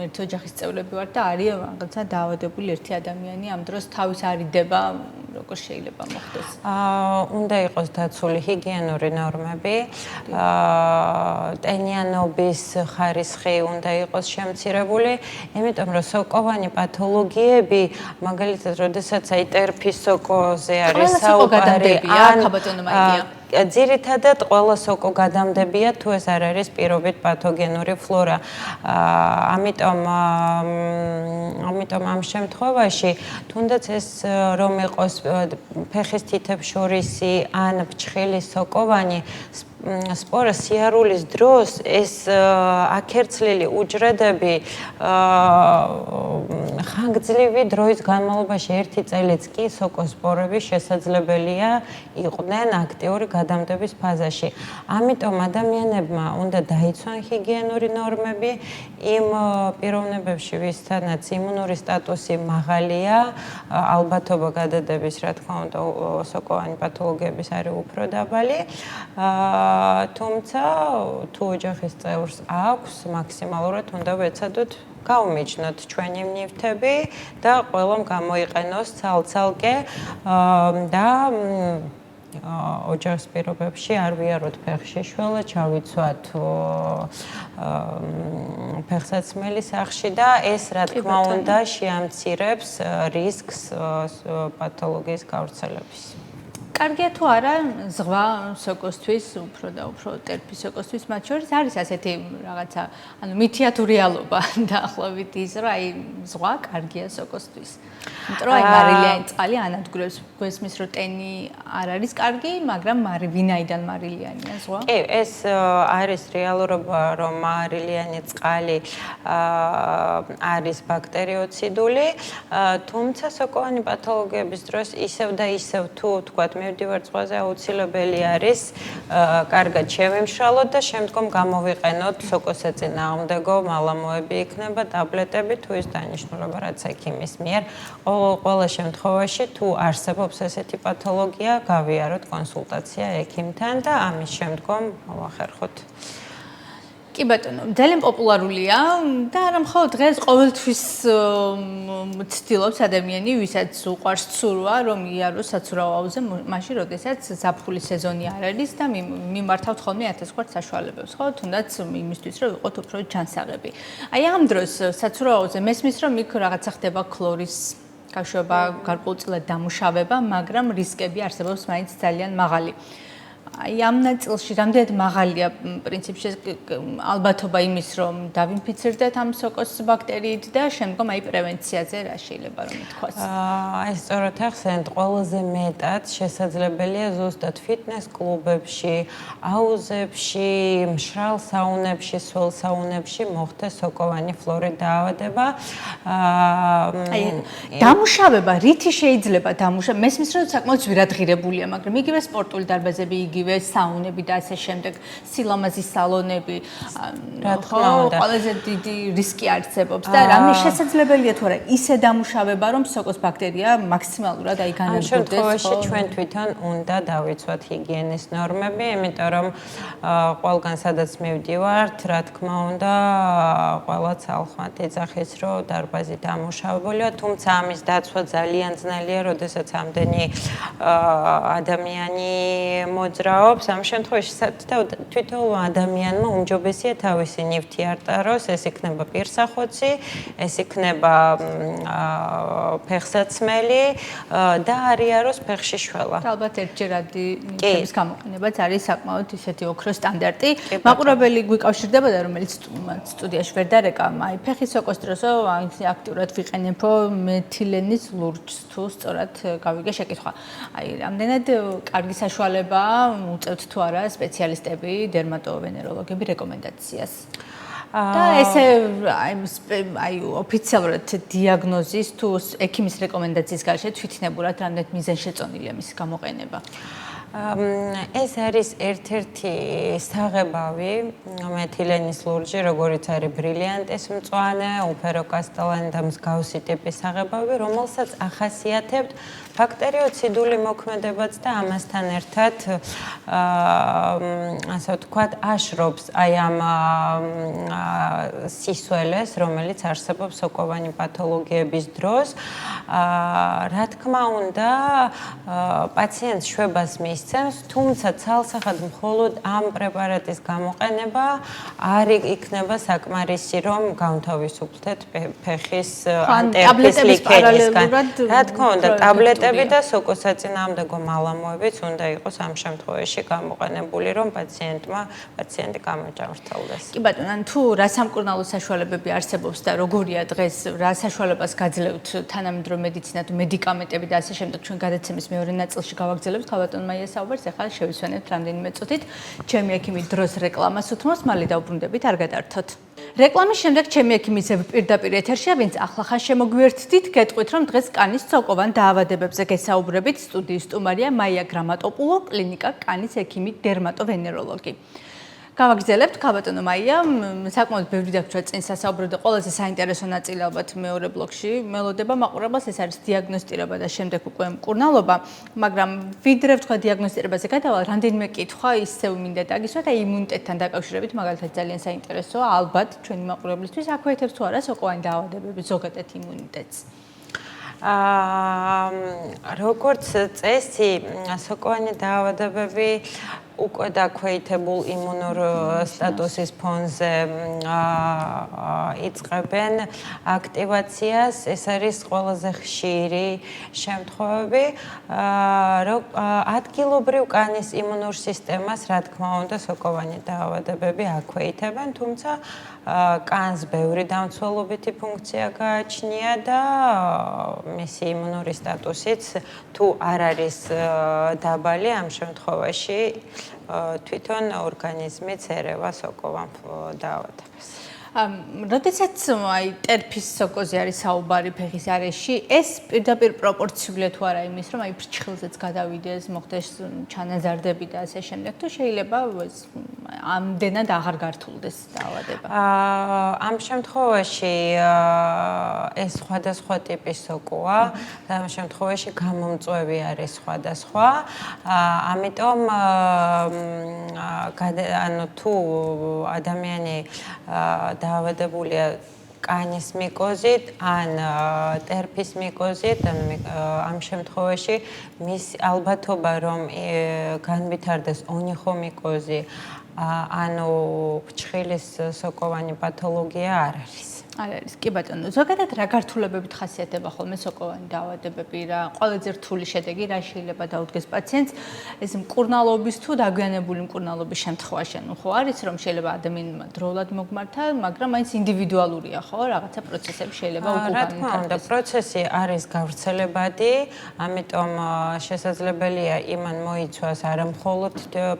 ერთ ოჯახის წევრები ვართ და არის რაღაცა დაავადებული ერთი ადამიანი, ამ დროს თავის არიდება, როგორ შეიძლება მოხდეს? უნდა იყოს დაცული ჰიგიენური ნორმები, ტენიანობის ხარისხი უნდა იყოს შემცირებული, იმიტომ რომ სოკოვანი პათოლოგიები, მაგალითად, როდესაც აი ტერფის სოკოზე არის საუბარი, ძირითადად ყველა სოკო გადამდებია, თუ ეს არ არის პირობით პათოგენური ფლორა. ამიტომ ამ შემთხვევაში, თუნდაც ეს რომ იყოს ფეხის თითებს შორისი ან ფრჩხილი სოკოვანი, სპორა სიარულის დროს ეს აქერცლილი უჯრედები ხანგრძლივი დროის განმავლობაში 1 წელიც კი სოკოსპორები შესაძლებელია იყვნენ აქტიური გადამდების ფაზაში. ამიტომ ადამიანებმა უნდა დაიცვან ჰიგიენური ნორმები იმ პიროვნებებში, ვისთანაც იმუნური სტატუსი მაღალია, ალბათობა გადადების, რა თქმა უნდა, სოკოვანი პათოლოგიების არის უფრო დაბალი. თუმცა თუ ოჯახის წევრს აქვს, მაქსიმალურად უნდა ვეცადოთ გავმიჯნოთ ჩვენი ნივთები და ყველამ გამოიყენოს ცალ-ცალკე და ოჯახის პირობებში არ ვიაროთ ფეხში შველა, ჩავიცვათ ფეხსაცმელი სახში და ეს რა თქმა უნდა შეამცირებს რისკს პათოლოგიის გავრცელების. კარგია თუ არა ზღვა სოკოსთვის, უფრო და უფრო ტერფი სოკოსთვის მათ შორის არის ასეთი რაღაცა, ანუ მითია თუ რეალობა დაახლოებით ის, რომ აი ზღვა კარგია სოკოსთვის. იმიტომ რომ აი მარილიანი წყალი ანადგურებს გვესმის რომ ტენი არ არის კარგი, მაგრამ ვინაიდან მარილიანია ზღვა? კი, ეს არის რეალურობა, რომ მარილიანი წყალი არის ბაქტერიოციდული, თუმცა სოკოვანი პათოლოგიების დროს ისევ და ისევ თუ თქვათ მივდივარ ზღვაზე აუცილებელი არის კარგად შევიმშრალოთ და შემდგომ გამოვიყენოთ სოკოსაწინააღმდეგო მალამოები იქნება ტაბლეტები თუ ის დანიშნულება რაც ექიმის მიერ ყველა შემთხვევაში თუ არსებობს ესეთი პათოლოგია გავიაროთ კონსულტაცია ექიმთან და ამის შემდგომ მოვახერხოთ კი ბატონო, ძალიან პოპულარულია და არა მხოლოდ დღეს ყოველთვის ცდილობს ადამიანი, ვისაც უყვარს ცურვა, რომ იაროს საცურავ აუზზე, მაშინ, როდესაც ზაფხულის სეზონი არ არის და მიმართავთ ხოლმე 1000 გვარ საშუალებებს, ხო? თუნდაც იმისთვის, რომ ვიყოთ უფრო ჯანსაღები. აი ამ დროს საცურავ აუზზე მესმის, რომ იქ რაღაცა ხდება ქლორის გაშვება, გარკვეულწილად დამუშავება, მაგრამ რისკები არსებობს მაინც ძალიან მაღალი. აი ამ ნაწილში რამდენად მაღალია პრინციპში ალბათობა იმის, რომ დავინფიცირდეთ ამ სოკოს ბაქტერიით და შემდგომ აი პრევენციაზე რა შეიძლება რომ ითქვას? აი სწორად ახსენეთ, ყველაზე მეტად შესაძლებელია ზუსტად ფიტნეს კლუბებში, აუზებში, მშრალ საუნებში, სველ საუნებში მოხდეს სოკოვანი ფლორით დაავადება. აი დამუშავება რითი შეიძლება დამუშავება? მესმის რომ საკმაოდ ძვირადღირებულია, მაგრამ იგივე სპორტული დარბაზები იგივე საუნები და ასე შემდეგ, სილამაზის სალონები, ხო, ყველაზე დიდი რისკი არსებობს და რამე შესაძლებელია თუ არა ისე დამუშავება, რომ სოკოს ბაქტერია მაქსიმალურად აი განადგურდეს. ამ შემთხვევაში ჩვენ თვითონ უნდა დავიცვათ ჰიგიენის ნორმები, იმიტომ რომ ყველგან სადაც მივდივართ, რა თქმა უნდა, ყველაც ალხმად ეძახის, რომ დარბაზი დამუშავებულია, თუმცა ამის დაცვა ძალიან ძნელია, როდესაც ამდენი ადამიანი მოძრაობს. ამ შემთხვევაში თვითონ ადამიანმა უმჯობესია თავისი ნივთი არ ტაროს, ეს იქნება პირსახოცი, ეს იქნება ფეხსაცმელი და არიაროს ფეხში შველა. და ალბათ ერთჯერადი ნივთების გამოყენებაც არის საკმაოდ ისეთი ოქროს სტანდარტი. მაყურებელი გვიკავშირდებოდა, რომელიც სტუდიაში ვერ დარეკა, აი ფეხის სოკოს დროსო აქტიურად ვიყენებო მეთილენის ლურჯს თუ სწორად გავიგე შეკითხვა. აი რამდენად კარგი საშუალებაა უწევთ თუ არა სპეციალისტები, დერმატოვენეროლოგები რეკომენდაციას. და ესე აი ოფიციალურად დიაგნოზის თუ ექიმის რეკომენდაციის გარშე თვითნებურად რამდენად მიზანშეწონილია მისი გამოყენება. ეს არის ერთ-ერთი საღებავი მეთილენის ლურჯი, როგორიც არის ბრილიანტის მწვანე, უფერო კასტელანი და მსგავსი ტიპის საღებავი, რომელსაც ახასიათებთ ბაქტერიოციდული მოქმედებაც და ამასთან ერთად ასე ვთქვათ, აშრობს აი ამ სისველეს, რომელიც არსებობს სოკოვანი პათოლოგიების დროს. რა თქმა უნდა, პაციენტს შვებას მისცემს, თუმცა ცალსახად მხოლოდ ამ პრეპარატის გამოყენება არ იქნება საკმარისი, რომ განთავისუფლდეთ ფეხის ანტერფის ლიქენისგან. რა თქმა უნდა, ტაბლეტები და სოკოსაწინააღმდეგო მალამოებიც უნდა იყოს ამ შემთხვევაში გამოყენებული, რომ პაციენტი გამოჯანმრთელდეს. კი ბატონო, ან თუ რა სამკურნალო საშუალებები არსებობს და როგორია დღეს რა საშუალებას გაძლევთ თანამედროვე მედიცინა თუ მედიკამენტები და ასე შემდეგ ჩვენ გადაცემის მეორე ნაწილში გავაგრძელებთ ხალბატონ მაია საუბარს, ახლა შევისვენებთ რამდენიმე წუთით. ჩემი ექიმი დროს რეკლამას უთმობს, მალე დავბრუნდებით, არ გადართოთ. რეკლამის შემდეგ ჩემი ექიმი პირდაპირ ეთერშია, ვინც ახლახან შემოგვიერთდით, გეტყვით, რომ დღეს კანის სოკოვან დაავადებებზე გესაუბრებით. სტუდიის სტუმარია მაია გრამატოპულო, კლინიკა კანის ექიმი დერმატოვენეროლოგი. გავაგრძელებთ, ხალბატონო მაია, საკმაოდ ბევრი დაგვრჩა წინ სასაუბრო და ყველაზე საინტერესო ნაწილი ალბათ მეორე ბლოკში მელოდება მაყურებელს, ეს არის დიაგნოსტირება და შემდეგ უკვე მკურნალობა, მაგრამ ვიდრე ვთქვა დიაგნოსტირებაზე გადავალ, რამდენიმე კითხვა ისევ მინდა დაგისვათ, აი იმუნიტეტთან დაკავშირებით, მაგალითად ძალიან საინტერესოა, ალბათ ჩვენი მაყურებლისთვის აქვეითებს თუ არა სოკოვანი დაავადებები ზოგადად იმუნიტეტს. როგორც წესი, სოკოვანი დაავადებები უკვე დაქვეითებულ იმუნურ სტატუსის ფონზე იწყებენ აქტივაციას. ეს არის ყველაზე ხშირი შემთხვევები, რომ ადგილობრივ კანის იმუნურ სისტემას, რა თქმა უნდა, სოკოვანი დაავადებები აქვეითებენ, თუმცა კანს ბევრი დამცველობითი ფუნქცია გააჩნია და მისი იმუნური სტატუსიც თუ არ არის დაბალი, ამ შემთხვევაში თვითონ ორგანიზმიც ერევა სოკოვან დაავადებას. როდესაც აი ტერფის სოკოზე არის საუბარი ფეხის არეში, ეს პირდაპირ პროპორციულია თუ არა იმის, რომ აი ფრჩხილზეც გადავიდეს, მოხდეს ჩანაზარდები და ასე შემდეგ, თუ შეიძლება ამდენად აღარ გართულდეს დაავადება. ამ შემთხვევაში ეს სხვადასხვა ტიპის სოკოა, ამ შემთხვევაში გამომწვევი არის სხვადასხვა. ამიტომ ანუ თუ ადამიანი დაავადებულია კანის მიკოზით ან ტერფის მიკოზით, ამ შემთხვევაში მის ალბათობა რომ განვითარდეს ონიხო მიკოზი, ანუ ფრჩხილის სოკოვანი პათოლოგია არ არის. არ არის. კი ბატონო, ზოგადად რა გართულებებით ხასიათდება ხოლმე სოკოვანი დაავადებები, რა ყველაზე რთული შედეგი რა შეიძლება დაუდგეს პაციენტს, ეს მკურნალობის თუ დაგვიანებული მკურნალობის შემთხვევაში, ანუ ხო არის რომ შეიძლება ადამიანმა დროულად მოგმართა, მაგრამ მაინც ინდივიდუალურია, ხო, რაღაცა პროცესები შეიძლება უკუღან. რა თქმა უნდა, პროცესი არის გავრცელებადი, ამიტომ შესაძლებელია იმან მოიცვას არა მხოლოდ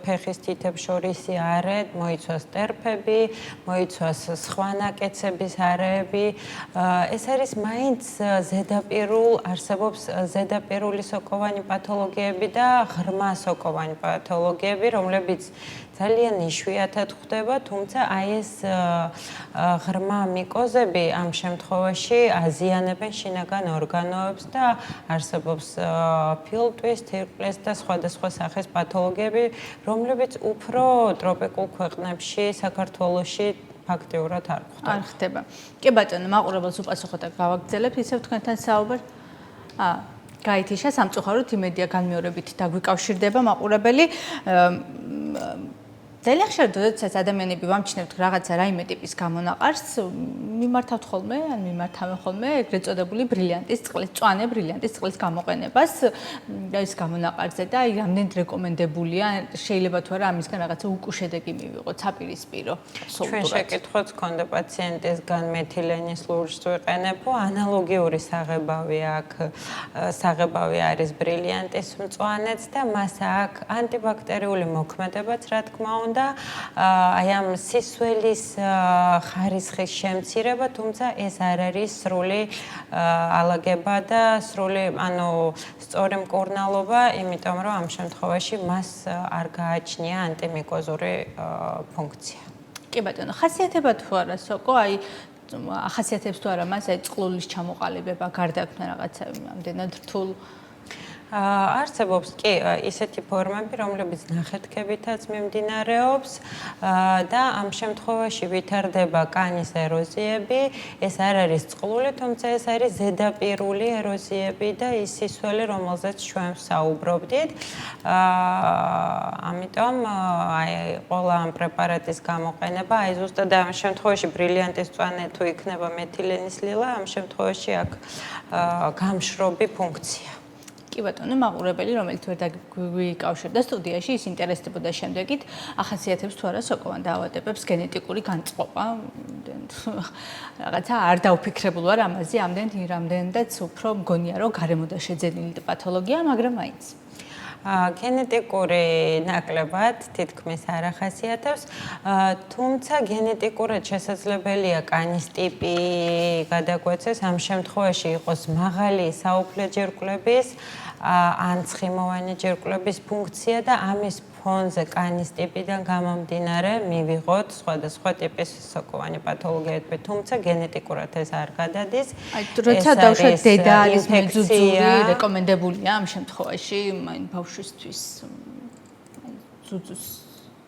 ფეხის თითებს შორისი არე, მოიცვას ტერფები, მოიცვას სხვა ნაკეცების არე. ეს არის მაინც არსებობს ზედაპირული სოკოვანი პათოლოგიები და ღრმა სოკოვანი პათოლოგიები, რომლებიც ძალიან იშვიათად ხდება, თუმცა აი ეს ღრმა მიკოზები ამ შემთხვევაში აზიანებენ შინაგან ორგანოებს და არსებობს ფილტვის, თირკმლის და სხვადასხვა სახის პათოლოგიები, რომლებიც უფრო ტროპიკულ ქვეყნებში, საქართველოში ფაქტიურად არ ხდება. არ ხდება. კი ბატონო, მაყურებელს უპასუხოთ და გავაგრძელებთ ისევ თქვენთან საუბარ. გაითიშა სამწუხაროდ იმედია განმეორებით დაგვიკავშირდება მაყურებელი. ძალიან ხშირად, როდესაც ადამიანები ვამჩნევთ რაღაცა რაიმე ტიპის გამონაყარს, მიმართავთ ხოლმე, ან მიმართავენ ხოლმე ეგრეთ წოდებული ბრილიანტის წყლის, მწვანე ბრილიანტის წყლის გამოყენებას ეს გამონაყარზე და აი რამდენად რეკომენდებულია, შეიძლება თუ არა ამისგან რაღაცა უკუშედეგი მივიღოთ, საპირისპირო. ჩვენ შეკითხვაც გქონდა პაციენტისგან მეთილენის ლურჯს ვიყენებ, ანალოგიური საღებავი არის ბრილიანტის მწვანეც და მას აქვს ანტიბაქტერიული მოქმედებაც, რა თქმა უნდა. აი ამ სისვლის ხარისხის შემცირება, თუმცა ეს არ არის სრული ალაგება და სრული, ანუ სწორი მკურნალობა, იმიტომ რომ ამ შემთხვევაში მას არ გააჩნია ანტიმიკოზური ფუნქცია. კი ბატონო, ხასიათება თუ არა სოკო, აი ახასიათებს თუ არა მას აი წყლულის ჩამოყალიბება, გარდაქმნა რაღაცა ამდენად რთულ არსებობს კი ისეთი ფორმები, რომლებიც ნახეთქებითაც მიმდინარეობს და ამ შემთხვევაში ვითარდება კანის ეროზიები, ეს არ არის წყლული, თუმცა ეს არის ზედაპირული ეროზიები და ის სისველი, რომელზეც ჩვენ საუბრობდით. ამიტომ აი ყველა ამ პრეპარატის გამოყენება, აი ზუსტად ამ შემთხვევაში ბრილიანტის მწვანე თუ იქნება მეთილენის ლილა, ამ შემთხვევაში აქვს გამშრობი ფუნქცია. კი ბატონო, მაყურებელი, რომელიც ვერ დაგვიკავშირდა სტუდიაში, ის ინტერესდებოდა შემდეგით, ახასიათებს თუ არა სოკოვან დაავადებებს გენეტიკური განწყობა. რაღაცა არ დაუფიქრებულ ვარ ამაზე, ამდენადაც უფრო მგონია, რომ გარემოდან შეძენილი პათოლოგია, მაგრამ მაინც. გენეტიკური ნაკლებად თითქმის არ ახასიათებს, თუმცა გენეტიკურად შესაძლებელია კანის ტიპი გადაგვეცეს, ამ შემთხვევაში იყოს მაღალი საუფლე ჯირკვლების ან ცხიმოვანი ჯირკვლების ფუნქცია და ამის ფონზე კანის ტიპიდან გამომდინარე მივიღოთ სხვადასხვა ტიპის სოკოვანი პათოლოგიები, თუმცა გენეტიკურად ეს არ გადადის. აი, როცა დავუშვათ დედა არის მეძუძური, რეკომენდებულია ამ შემთხვევაში ბავშვისთვის ზუძუს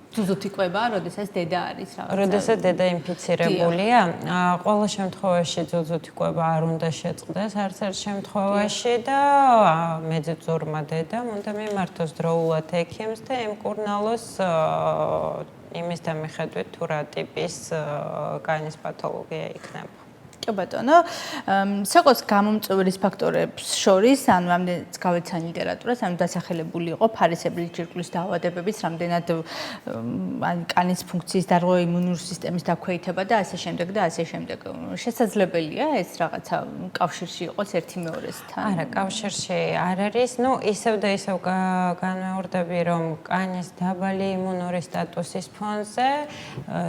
ზუზუთი ყვება, როდესაც დედა არის რაღაცა. როდესაც დედა ინფიცირებულია, ყველა შემთხვევაში ზუზუთი ყვება არ უნდა შეწყდეს არც ერთ შემთხვევაში და მეძიძურმა დედამ უნდა მიმართოს დროულად ექიმს და ემკურნალოს იმის დამიხედვით თუ რა ტიპის კანის პათოლოგია იქნება. კი ბატონო, საყოს გამომწვევის ფაქტორებს შორის, ანუ რამდენიც გავეცან ლიტერატურას, ანუ დასახელებული იყო ფარისებრი ჯირკვლის დაავადებების, რამდენად კანის ფუნქციის დარღვევა, იმუნური სისტემის დაქვეითება და ასე შემდეგ და ასე შემდეგ. შესაძლებელია ეს რაღაცა კავშირში იყოს ერთი მეორესთან? არა, კავშირში არ არის. ნუ ისევ და ისევ განმეორდები, რომ კანის დაბალი იმუნური სტატუსის ფონზე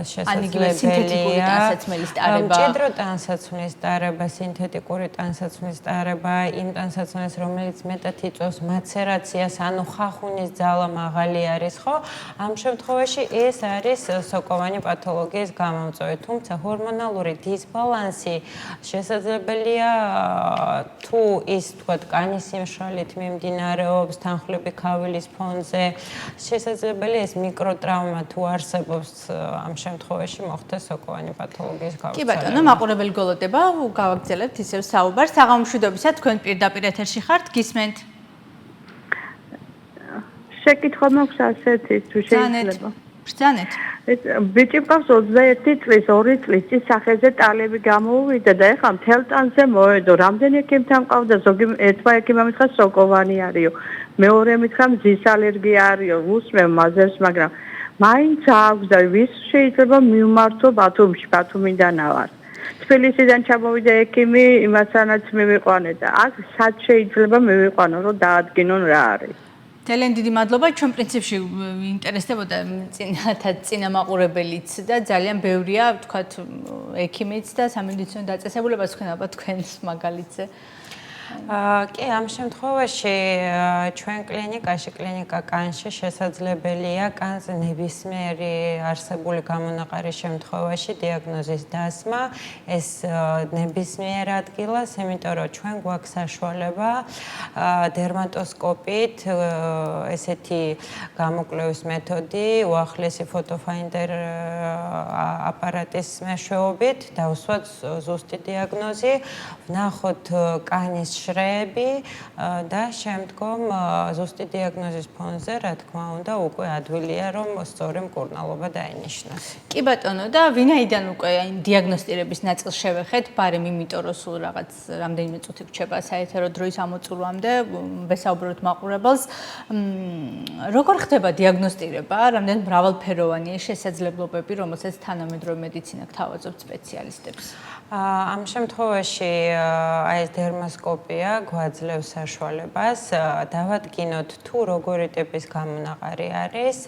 შესაძლებელია მჭიდრო ტანსაცმლის ტარება, სინთეტიკური ტანსაცმლის ტარება, იმ ტანსაცმლის, რომელიც მეტად იწვევს მაცერაციას, ანუ ხახუნის ძალა მაღალი არის, ხო? ამ შემთხვევაში ეს არის სოკოვანი პათოლოგიის გამომწვევი, თუმცა ჰორმონალური დისბალანსი შესაძლებელია თუ ის თქვათ კანის სიმშრალით მიმდინარეობს თანხლები ქავილის ფონზე, შესაძლებელია ეს მიკროტრავმა თუ არსებობს ამ შემთხვევაში მოხდეს სოკოვანი პათოლოგიის გავრცელება. კი ბატონო, მაყურებელი გოლოდება, გავაგრძელებთ ისევ საუბარს. საღამომშვიდობისა, თქვენ პირდაპირ ეთერში ხართ, გისმენთ? შეკითხვა მაქვს ასეთი, თუ შეიძლება. ბრძანეთ. ეს ბიჭი მყავს 21 წლის, 2 წლის წინ სახეზე ტალები გამოუვიდა და ეხლა მთელ ტანზე მოედო. რამდენი ექიმთან მყავდა, ზოგი ერთმა ექიმმა მითხრა სოკოვანი არისო. მეორე მითხრა მზის ალერგია არისო, უსმევ მაზერს, მაგრამ მაინც აქვს და ვის შეიძლება მივმართო ბათუმში, ბათუმიდანა ვარ. თბილისიდან ჩამოვიდა ექიმი, იმასთანაც მივიყვანე და აქ სად შეიძლება მივიყვანო, რომ დაადგინონ რა არის. ძალიან დიდი მადლობა, ჩვენ პრინციპში ინტერესდებოდა წინამაყურებელიც და ძალიან ბევრია, ვთქვათ, ექიმიც და სამედიცინო დაწესებულებას თქვენ ალბათ თქვენს მაგალითზე. კი, ამ შემთხვევაში ჩვენ კლინიკაში, კლინიკა კანში შესაძლებელია კანზე ნებისმიერი არსებული გამონაყარის შემთხვევაში დიაგნოზის დასმა, ეს ნებისმიერ ადგილას, იმიტომ რომ ჩვენ გვაქვს საშუალება დერმატოსკოპით, ესეთი გამოკვლევის მეთოდი, უახლესი ფოტოფაინდერ აპარატის მეშვეობით, დავსვათ ზუსტი დიაგნოზი, ვნახოთ კანის შრეები და შემდგომ ზუსტი დიაგნოზის ფონზე, რა თქმა უნდა, უკვე ადვილია, რომ სწორი მკურნალობა დაინიშნოს. კი ბატონო, და ვინაიდან უკვე დიაგნოსტირების ნაწილს შევეხეთ, ბარემ იმიტომ რომ სულ რაღაც რამდენიმე წუთი გრჩება საეთერო დროის ამოწურვამდე, ვესაუბროთ მაყურებელს. როგორ ხდება დიაგნოსტირება? რამდენად მრავალფეროვანია შესაძლებლობები, რომელსაც თანამედროვე მედიცინა გთავაზობთ სპეციალისტებს? ამ შემთხვევაში აი ეს დერმოსკოპია გვაძლევს საშუალებას დავადგინოთ თუ როგორი ტიპის გამონაყარი არის.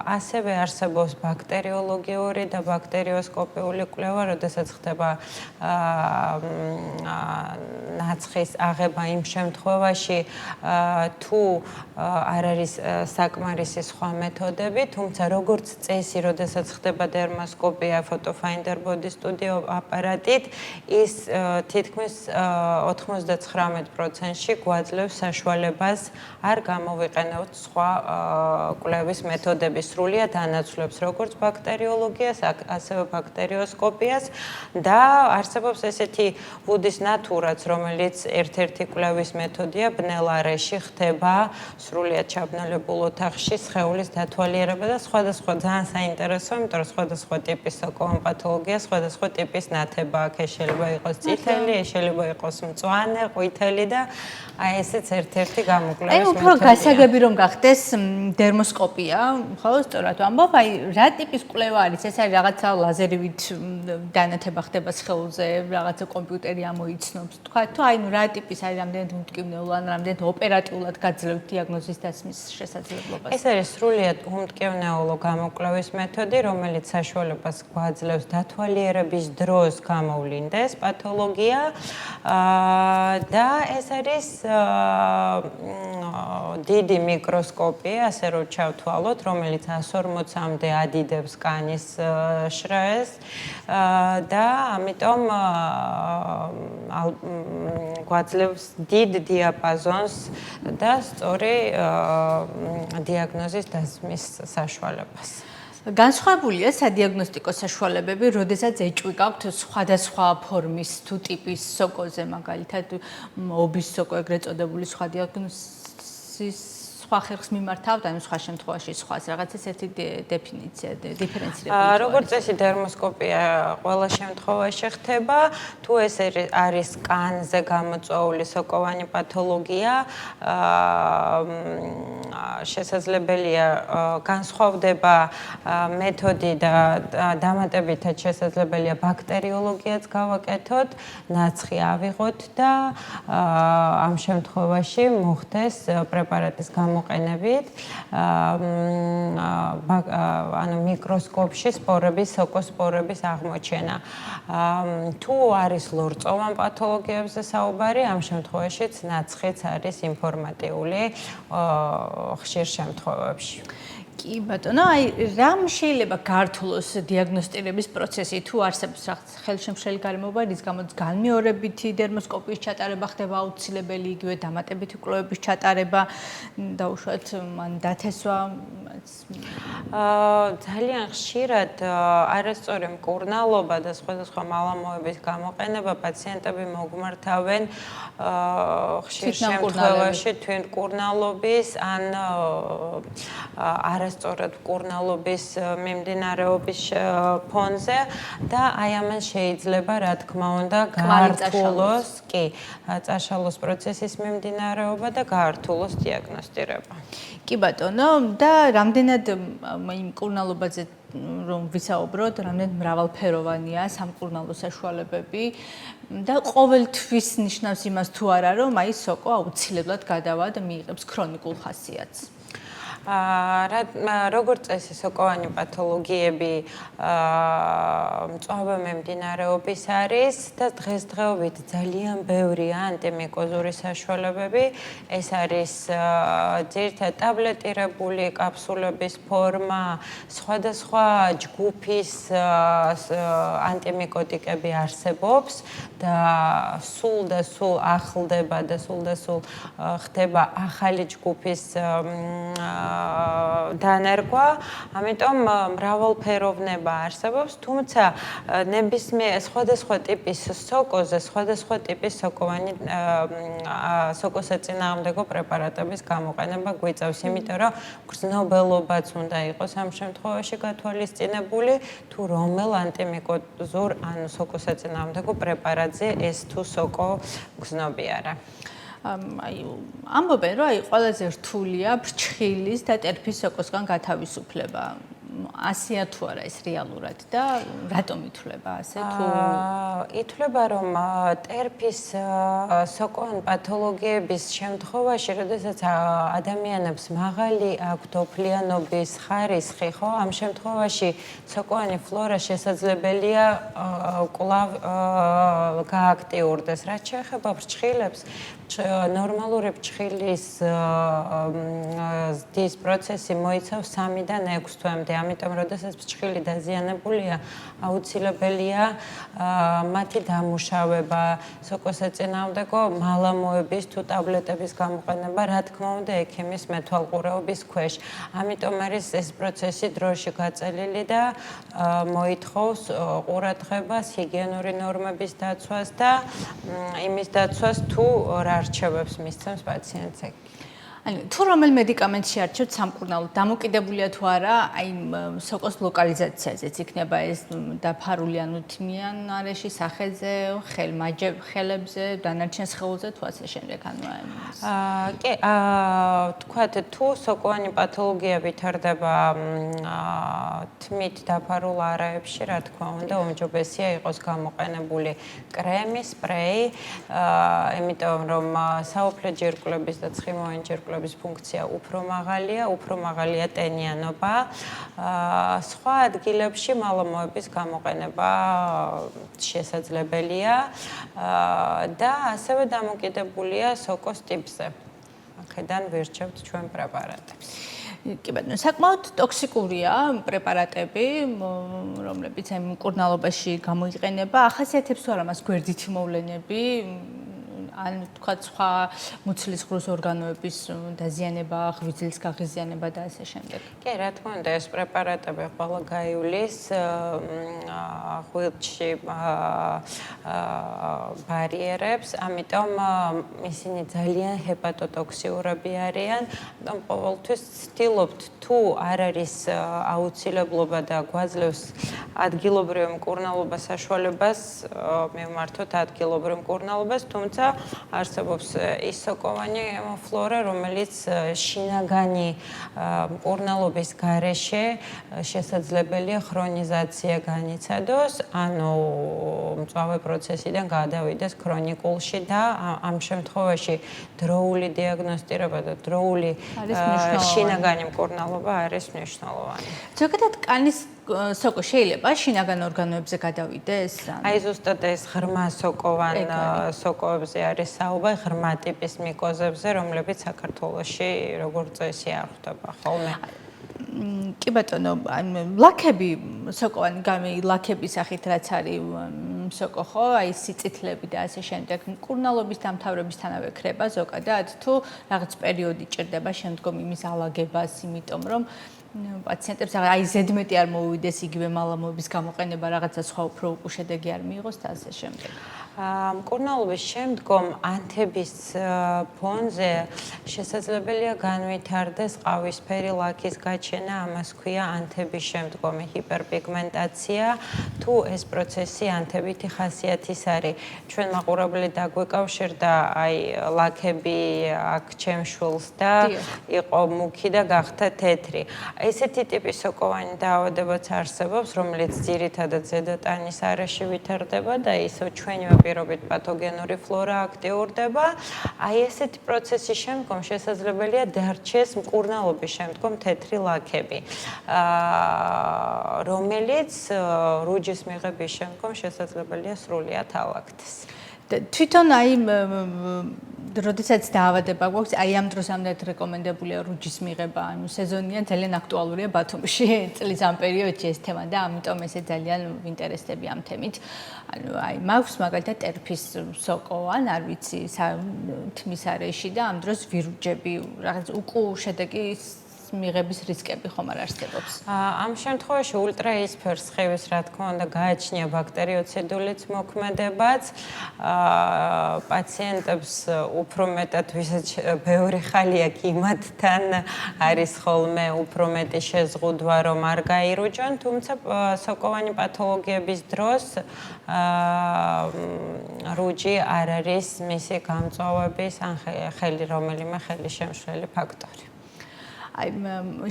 ასევე არსებობს ბაქტერიოლოგიური და ბაქტერიოსკოპიული კვლევა, როდესაც ხდება ნაცხის აღება იმ შემთხვევაში თუ არ არის საკმარისი სხვა მეთოდები, თუმცა როგორც წესი, როდესაც ხდება დერმოსკოპია ფოტოფაინდერ ბოდის სტუდიო აპარატით, ის თითქმის 99%-ში გვაძლევს საშუალებას არ გამოვიყენოთ სხვა კვლევის მეთოდები, სრულიად ანაცვლებს როგორც ბაქტერიოლოგიას, ასევე ბაქტერიოსკოპიას და არსებობს ესეთი ვუდის ნატურაც, რომელიც ერთ-ერთი კვლევის მეთოდია, ბნელარეში ხდება სრულიად ჩაბნელებულ ოთახში სხეულის დათვალიერება და სხვადასხვა ძალიან საინტერესოა, იმიტომ რომ სხვადასხვა ტიპის სოკოვანი პათოლოგია, სხვადასხვა ტიპის ნათება აქ შეიძლება იყოს წითელი, შეიძლება იყოს მწვანე, ყვითელი და აი ესეც ერთ-ერთი გამოკვლევის მეთოდია. უფრო გასაგები რომ გახდეს დერმოსკოპია, ხო, სწორად ვამბობ, აი რა ტიპის კვლევა არის? ეს არის რაღაცა ლაზერივით დანათება ხდება სხეულზე, რაღაცა კომპიუტერი ამოიცნობს. თქვა თუ აი რა ტიპის არის, რამდენად უმტკივნეულან, რამდენად ოპერატიულად გაძლევთ დიაგნოზის დასმის შესაძლებლობას? ეს არის სრულიად უმტკივნეულო გამოკვლევის მეთოდი, რომელიც საშუალებას გვაძლევს დათვალიერების დროს გამოვლინდეს პათოლოგია. და ეს არის დიდი მიკროსკოპია, ასე რომ ჩავთვალოთ, რომელიც 140-მდე ადიდებს კანის შრეეს და ამიტომ გვაძლევს დიდ დიაპაზონს და სწორი დიაგნოზის დასმის საშუალებას. განსხვავებულია სადიაგნოსტიკო საშუალებები, როდესაც ეჭვი გაქვთ სხვადასხვა ფორმის თუ ტიპის სოკოზე, მაგალითად ობის სოკო ეგრეთ წოდებული სხვა დიაგნოზის სხვა ხერხს მიმართავთ, ანუ სხვა შემთხვევაში სხვას რაღაცის ერთი დეფინიცია, დიფერენცირებული. როგორც წესი დერმოსკოპია ყველა შემთხვევაში ხდება, თუ ეს არის კანზე გამოწვეული სოკოვანი პათოლოგია, შესაძლებელია განსხვავდება მეთოდი და დამატებითად შესაძლებელია ბაქტერიოლოგიაც გავაკეთოთ, ნაცხი ავიღოთ და ამ შემთხვევაში მოხდეს პრეპარატის გამოყენებით ანუ მიკროსკოპში სპორების, სოკოსპორების აღმოჩენა. თუ არის ლორწოვან პათოლოგიებზე საუბარი, ამ შემთხვევაშიც ნაცხიც არის ინფორმატიული ხშირ შემთხვევებში. კი ბატონო, რამ შეიძლება გართულოს დიაგნოსტირების პროცესი, თუ არსებობს რაღაც ხელშემშლელი გარემოება, რის გამოც განმეორებითი დერმოსკოპიის ჩატარება ხდება აუცილებელი, იგივე დამატებითი კვლევების ჩატარება, დაუშვათ მან დათესვა. ძალიან ხშირად არასწორი მკურნალობა და სხვადასხვა მალამოების გამოყენება პაციენტები მოგმართავენ ხშირ შემთხვევაში თვითმკურნალობის ან არასწორად მკურნალობის მიმდინარეობის ფონზე და აი ამან შეიძლება რა თქმა უნდა გაართულოს კი წაშალოს პროცესის მიმდინარეობა და გაართულოს დიაგნოსტირება. კი ბატონო, და რამდენად იმ მკურნალობაზე რომ ვისაუბროთ, რამდენად მრავალფეროვანია სამკურნალო საშუალებები და ყოველთვის ნიშნავს იმას თუ არა, რომ აი სოკო აუცილებლად გადავა და მიიღებს ქრონიკულ ხასიათს. როგორც წესი სოკოვანი პათოლოგიები მწვავე მიმდინარეობის არის და დღესდღეობით ძალიან ბევრია ანტიმიკოზური საშუალებები. ეს არის ძირითადად ტაბლეტირებული კაფსულების ფორმა, სხვადასხვა ჯგუფის ანტიმიკოტიკები არსებობს და სულ ახლდება და სულ ხდება ახალი ჯგუფის დანერგვა, ამიტომ მრავალფეროვნება არსებობს, თუმცა ნებისმიერ სხვადასხვა ტიპის სოკოზე, სხვადასხვა ტიპის სოკოვანი სოკოსაწინააღმდეგო პრეპარატების გამოყენება გვიწევს, იმიტომ რომ გრძნობელობაც უნდა იყოს ამ შემთხვევაში გათვალისწინებული, თუ რომელ ანტიმიკოზურ ან სოკოსაწინააღმდეგო პრეპარატზე ეს თუ სოკო გრძნობიარა. ამბობენ, რომ ყველაზე რთულია ფრჩხილის და ტერფის სოკოსგან გათავისუფლება. ასეა თუ არა ეს რეალურად და რატომ ითვლება ასე თუ ითვლება რომ ტერფის სოკოვან პათოლოგიების შემთხვევაში, როდესაც ადამიანებს მაღალი აქვთ ოფლიანობის ხარისხი, ხო, ამ შემთხვევაში სოკოვანი ფლორა შესაძლებელია კვლავ გააქტიურდეს. რაც შეეხება ფრჩხილებს, ნორმალური ფრჩხილის ზრდის პროცესი მოიცავს 3-დან 6 თვემდე. ამიტომ, როდესაც ფრჩხილი დაზიანებულია, აუცილებელია მათი დამუშავება, სოკოსაწინააღმდეგო მალამოების თუ ტაბლეტების გამოყენება, რა თქმა უნდა, ექიმის მეთვალყურეობის ქვეშ. ამიტომ არის ეს პროცესი დროში გაწელილი და მოითხოვს ყურადღებას, ჰიგიენური ნორმების დაცვას და იმის დაცვას, თუ რა არჩევებს მისცემს პაციენტს. თუ რომელ მედიკამენტს შეარჩევთ სამკურნალოდ, დამოკიდებულია თუ არა აი სოკოს ლოკალიზაციაზეც იქნება ეს დაფარული ანუ თმიან არეში, სახეზე, ხელებზე, დანარჩენ სხეულზე თუ ასე შემდეგ, ანუ კი, თქვათ თუ სოკოვანი პათოლოგია ვითარდება თმით დაფარულ არაებში, რა თქმა უნდა, უმჯობესია იყოს გამოყენებული კრემი, სპრეი, იმიტომ რომ საუფლე ჯირკვლების და ცხიმოვანი ჯირკვლების ხელმისაწვდომლების ფუნქცია უფრო მაღალია, უფრო მაღალია ტენიანობა. სხვა ადგილებში მალომოების გამოყენება შესაძლებელია და ასევე დამოკიდებულია სოკოს ტიპზე. აქედან ვირჩევთ ჩვენ პრეპარატებს. კი ბატონო, საკმაოდ ტოქსიკურია პრეპარატები, რომლებიც ამ მკურნალობაში გამოიყენება. ახასიათებს თუ არა მას გვერდითი მოვლენები, ან თქვა სხვა მუცლის ღრუს ორგანოების დაზიანება, ღვიძლის გაღიზიანება და ასე შემდეგ. კი, რა თქმა უნდა, ეს პრეპარატები ყველა გაივლის ღვიძლში ბარიერებს, ამიტომ ისინი ძალიან ჰეპატოტოქსიურები არიან, ამიტომ ყოველთვის ვცდილობთ თუ არ არის აუცილებლობა და გვაძლევს ადგილობრივ მკურნალობა საშუალებას მივმართოთ ადგილობრივ მკურნალობას, თუმცა არსებობს ის სოკოვანი ფლორა, რომელიც შინაგანი მკურნალობის გარეშე შესაძლებელია ხრონიზაცია განიცადოს, ანუ მწვავე პროცესიდან გადავიდეს ქრონიკულში და ამ შემთხვევაში დროული დიაგნოსტირება და დროული შინაგანი მკურნალობა არის მნიშვნელოვანი. ზოგადად კანის სოკო შეიძლება შინაგან ორგანოებზე გადავიდეს? აი ზუსტად ეს ღრმა სოკოებზე არის საუბარი, ღრმა ტიპის მიკოზებზე, რომლებიც საქართველოში როგორც წესი არ ხვდება ხოლმე. კი ბატონო, ლაქები სოკოვანი ლაქების სახით რაც არის სოკო ხო, აი სიწითლები და ასე შემდეგ, მკურნალობის დამთავრებისთანავე ქრება ზოგადად თუ რაღაც პერიოდი ჭირდება შემდგომ იმის ალაგებას, იმიტომ რომ პაციენტებს აი ზედმეტი არ მოუვიდეს იგივე მალამოების გამოყენება, რაღაცა სხვა უფრო უკუშედეგი არ მიიღოს და ასე შემდეგ. მკურნალობის შემდგომ ანთების ფონზე შესაძლებელია განვითარდეს ყავისფერი ლაქის გაჩენა, ამას ქვია ანთების შემდგომი ჰიპერპიგმენტაცია. თუ ეს პროცესი ანთებითი ხასიათის არის, ჩვენ მაყურებელი დაგვეკავშირდა აი ლაქები აქ ჩემშულს და იყო მუქი და გახდა თეთრი. ესეთი ტიპის სოკოვანი დაავადებაც არსებობს, რომელიც ძირითადად ზედატანის არეში ვითარდება და ისევ ჩვენივე პირობით პათოგენური ფლორა აქტიურდება. აი ესეთი პროცესის შემდგომ შესაძლებელია დარჩეს მკურნალობის შემდგომ თეთრი ლაქები, რომელიც რუჯის მიღების შემდგომ შესაძლებელია სრულიად ალაგდეს. თვითონ აი როდესაც დაავადება გვაქვს, აი ამ დროს ამდენ რეკომენდებულია რუჯის მიღება, ანუ სეზონია ძალიან აქტუალურია ბათუმში წლის ამ პერიოდში ეს თემა და ამიტომ ესე ძალიან ვინტერესდები ამ თემით. ანუ აი მაქვს მაგალითად ტერფის სოკო ან არ ვიცი, თმის არეში და ამ დროს ვირუჯები, რაღაც უკუშედეგის მიღების რისკები ხომ არ არსებობს. ამ შემთხვევაში ультраისფერ სხივის რა თქმა უნდა გააჩნია ბაქტერიოციდულით მოქმედებაც. პაციენტებს უფრო მეტად ვისაც ბევრი ხალი აქვს იმათთან არის ხოლმე უფრო მეტი შეზღუდვა რომ არ გაირუჯონ, თუმცა სოკოვანი პათოლოგიების დროს რუჯი არ არის მისი გამწვავების ან რომელიმე ხელისშემშლელი ფაქტორი. აი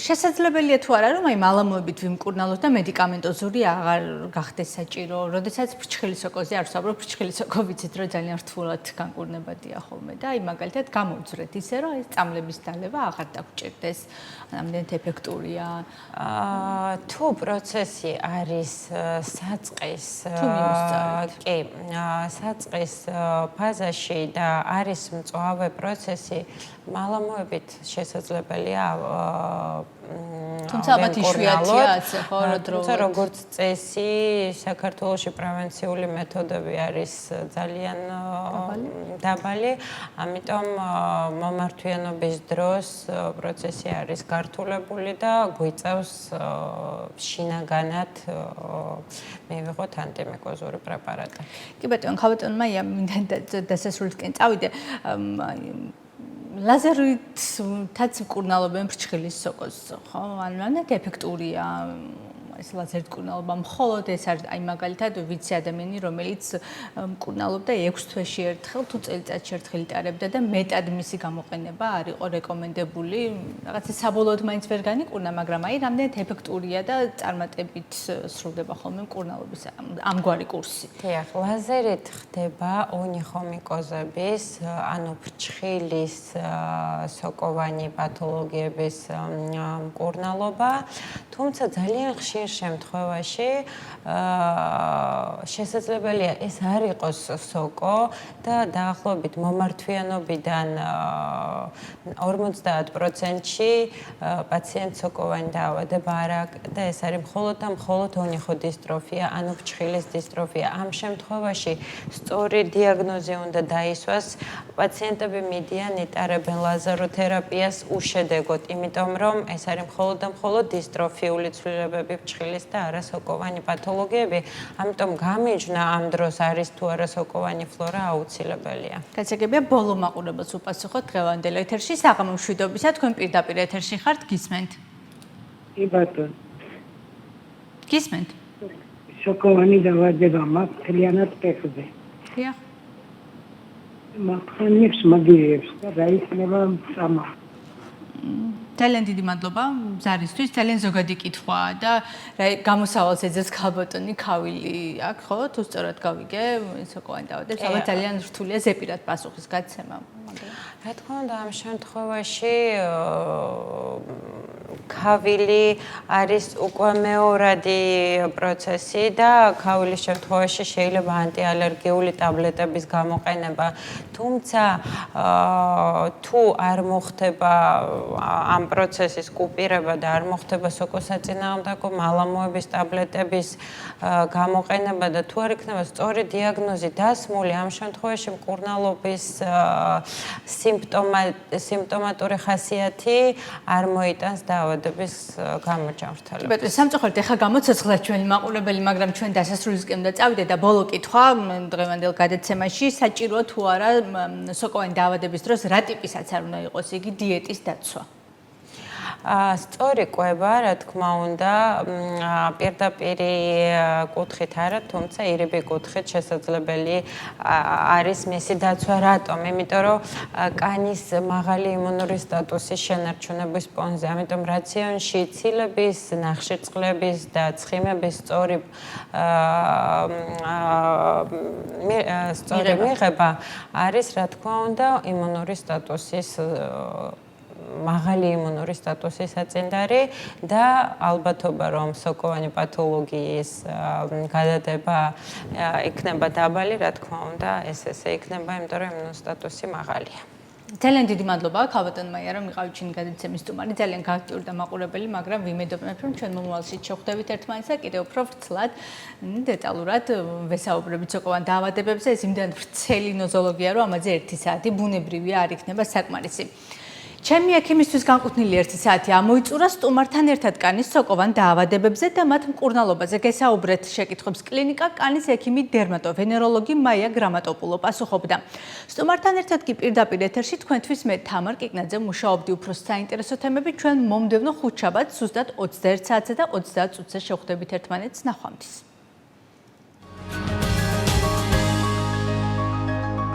შესაძლებელია თუ არა რომ აი მალამოებით ვიმკურნალოთ და მედიკამენტოზური აღარ გახდეს საჭირო, როდესაც ფრჩხილი სოკოზე არ ვსაუბრობ, ფრჩხილი სოკო ვიცით რომ ძალიან რთულად განკურნებადია ხოლმე და აი მაგალითად გამოვძვრეთ ისე რომ ეს წამლების დალევა აღარ დაგჭირდეს, ამდენად ეფექტურია. თუ პროცესი არის საწყის კი, საწყის ფაზაში და არის მწვავე პროცესი, მალამოებით შესაძლებელია თუმცა ალბათ იშვიათია ასე ხო თუმცა როგორც წესი საქართველოში პრევენციული მეთოდები არის ძალიან დაბალი, ამიტომ მომართვიანობის დროს პროცესი არის გართულებული და გვიწევს შინაგანად მივიღოთ ანტიმიკოზური პრეპარატები. კი ბატონო, ხალბატონმა მინდა დასასრულისკენ წავიდე. ლაზერითაც მკურნალობენ ფრჩხილის სოკოს, ხო? ანუ ეფექტურია. ეს ლაზერტკურნალობა მხოლოდ ეს არის აი მაგალითად ვიცი ადამიანი რომელიც მკურნალობდა 6 თვეში ერთხელ თუ წელიწადში ერთხელ იტარებდა და მეტად მისი გამოყენება არ იყო რეკომენდებული რაღაცა საბოლოოდ მაინც ვერ განიკურნა მაგრამ აი რამდენად ეფექტურია და წარმატებით სრულდება ხოლმე მკურნალობის ამგვარი კურსი. დიახ, ლაზერით ხდება ონიხომიკოზების, ანუ ფრჩხილის სოკოვანი პათოლოგიების მკურნალობა, თუმცა ძალიან ხშირ შემთხვევაში შესაძლებელია ეს არ იყოს სოკო და დაახლოებით მომართვიანობიდან 50%-ში პაციენტს სოკოვანი დაავადება არ აქვს და ეს არის მხოლოდ და მხოლოდ ონიხოდისტროფია, ანუ ფრჩხილის დისტროფია. ამ შემთხვევაში სწორი დიაგნოზი უნდა დაისვას. პაციენტები მიდიან იტარებენ ლაზეროთერაპიას უშედეგოდ, იმიტომ რომ ეს არის მხოლოდ და მხოლოდ დისტროფიული ცვლილებები ფრჩხილის და არა სოკოვანი პათოლოგიები, ამიტომ გამიჯნა ამ დროს არის თუ არა სოკოვანი ფლორა აუცილებელია. გასაგებია ბოლო მაყურებელს უპასუხოთ დღევანდელ ეთერში საღამო მშვიდობისა თქვენ პირდაპირ ეთერში ხართ გისმენთ? კი ბატონო. გისმენთ? სოკოვანი დაავადება მაქვს მთლიანად ფეხზე. დიახ. მაყენებს მაგიებს და დაიქნება სამა. ძალიან დიდი მადლობა ზარისთვის, ძალიან ზოგადი კითხვაა და გამოსავალს ეძებს ქალბატონი ქავილი აქვს, ხო? თუ სწორად გავიგე, სოკოვანი დაავადებს, ალბათ ძალიან რთულია ზეპირად პასუხის გაცემა. რა თქმა უნდა, ამ შემთხვევაში ქავილი არის უკვე მეორადი პროცესი და ქავილის შემთხვევაში შეიძლება ანტიალერგიული ტაბლეტების გამოყენება. თუმცა თუ არ მოხდება ამ პროცესის კუპირება და არ მოხდება სოკოსაწინააღმდეგო მალამოების ტაბლეტების გამოყენება და თუ არ იქნება სწორი დიაგნოზი დასმული, ამ შემთხვევაში მკურნალობის სიმპტომატური ხასიათი არ მოიტანს დაავადების გამოჯანმრთელებას. ბატონო, სამწუხაროდ ახლა გამოცოცხლეთ ჩვენი მაყურებელი, მაგრამ ჩვენ დასასრულისკენ უნდა წავიდეთ და ბოლო კითხვა დღევანდელ გადაცემაში, საჭიროა თუ არა სოკოვანი დაავადების დროს რა ტიპისაც არ უნდა იყოს იგი დიეტის დაცვა? სწორი კვება, რა თქმა უნდა, პირდაპირ კუთხით არა, თუმცა ირიბი კუთხით შესაძლებელი არის მისი დაცვა. რატომ? იმიტომ რომ კანის მაღალი იმუნური სტატუსის შენარჩუნების ფონზე, ამიტომ რაციონში ცილების, ნახშირწყლების და ცხიმების სწორი მიღება არის, რა თქმა უნდა, იმუნური სტატუსის მაღალი იმუნური სტატუსის საწინდარი და ალბათობა რომ სოკოვანი პათოლოგიის გადადება იქნება დაბალი, რა თქმა უნდა, ესე იქნება, იმიტომ რომ იმუნური სტატუსი მაღალია. ძალიან დიდი მადლობა ქალბატონმა იარომ მიყავით ჩვენი გადაცემის სტუმარი, ძალიან გააქტიურდა მაყურებელი, მაგრამ ვიმედობთ რომ ჩვენ მომავალში შევხვდებით ერთმანეთს და კიდევ უფრო ვრცლად, დეტალურად ვესაუბრებით სოკოვან დაავადებებზე. ეს იმდან ვრცელი ნოზოლოგია, რომ ამაზე 1 საათი ბუნებრივია არ იქნება საკმარისი. ჩემი ექიმისთვის განკუთვნილი 1 საათი ამოიწურა სტუმართან ერთად კანის სოკოვან დაავადებებზე და მათ მკურნალობაზე გესაუბრეთ. შეკითხვებს კლინიკა კანის ექიმი დერმატოვენეროლოგი მაია გრამატოპულო პასუხობდა. სტუმართან ერთად კი პირდაპირ ეთერში თქვენთვის მე თამარ კიკნაძე მუშაობდი უფრო საინტერესო თემებით. ჩვენ მომდევნო ხუთშაბათს ზუსტად 21 საათსა და 30 წუთზე შევხვდებით ერთმანეთს. ნახვამდის.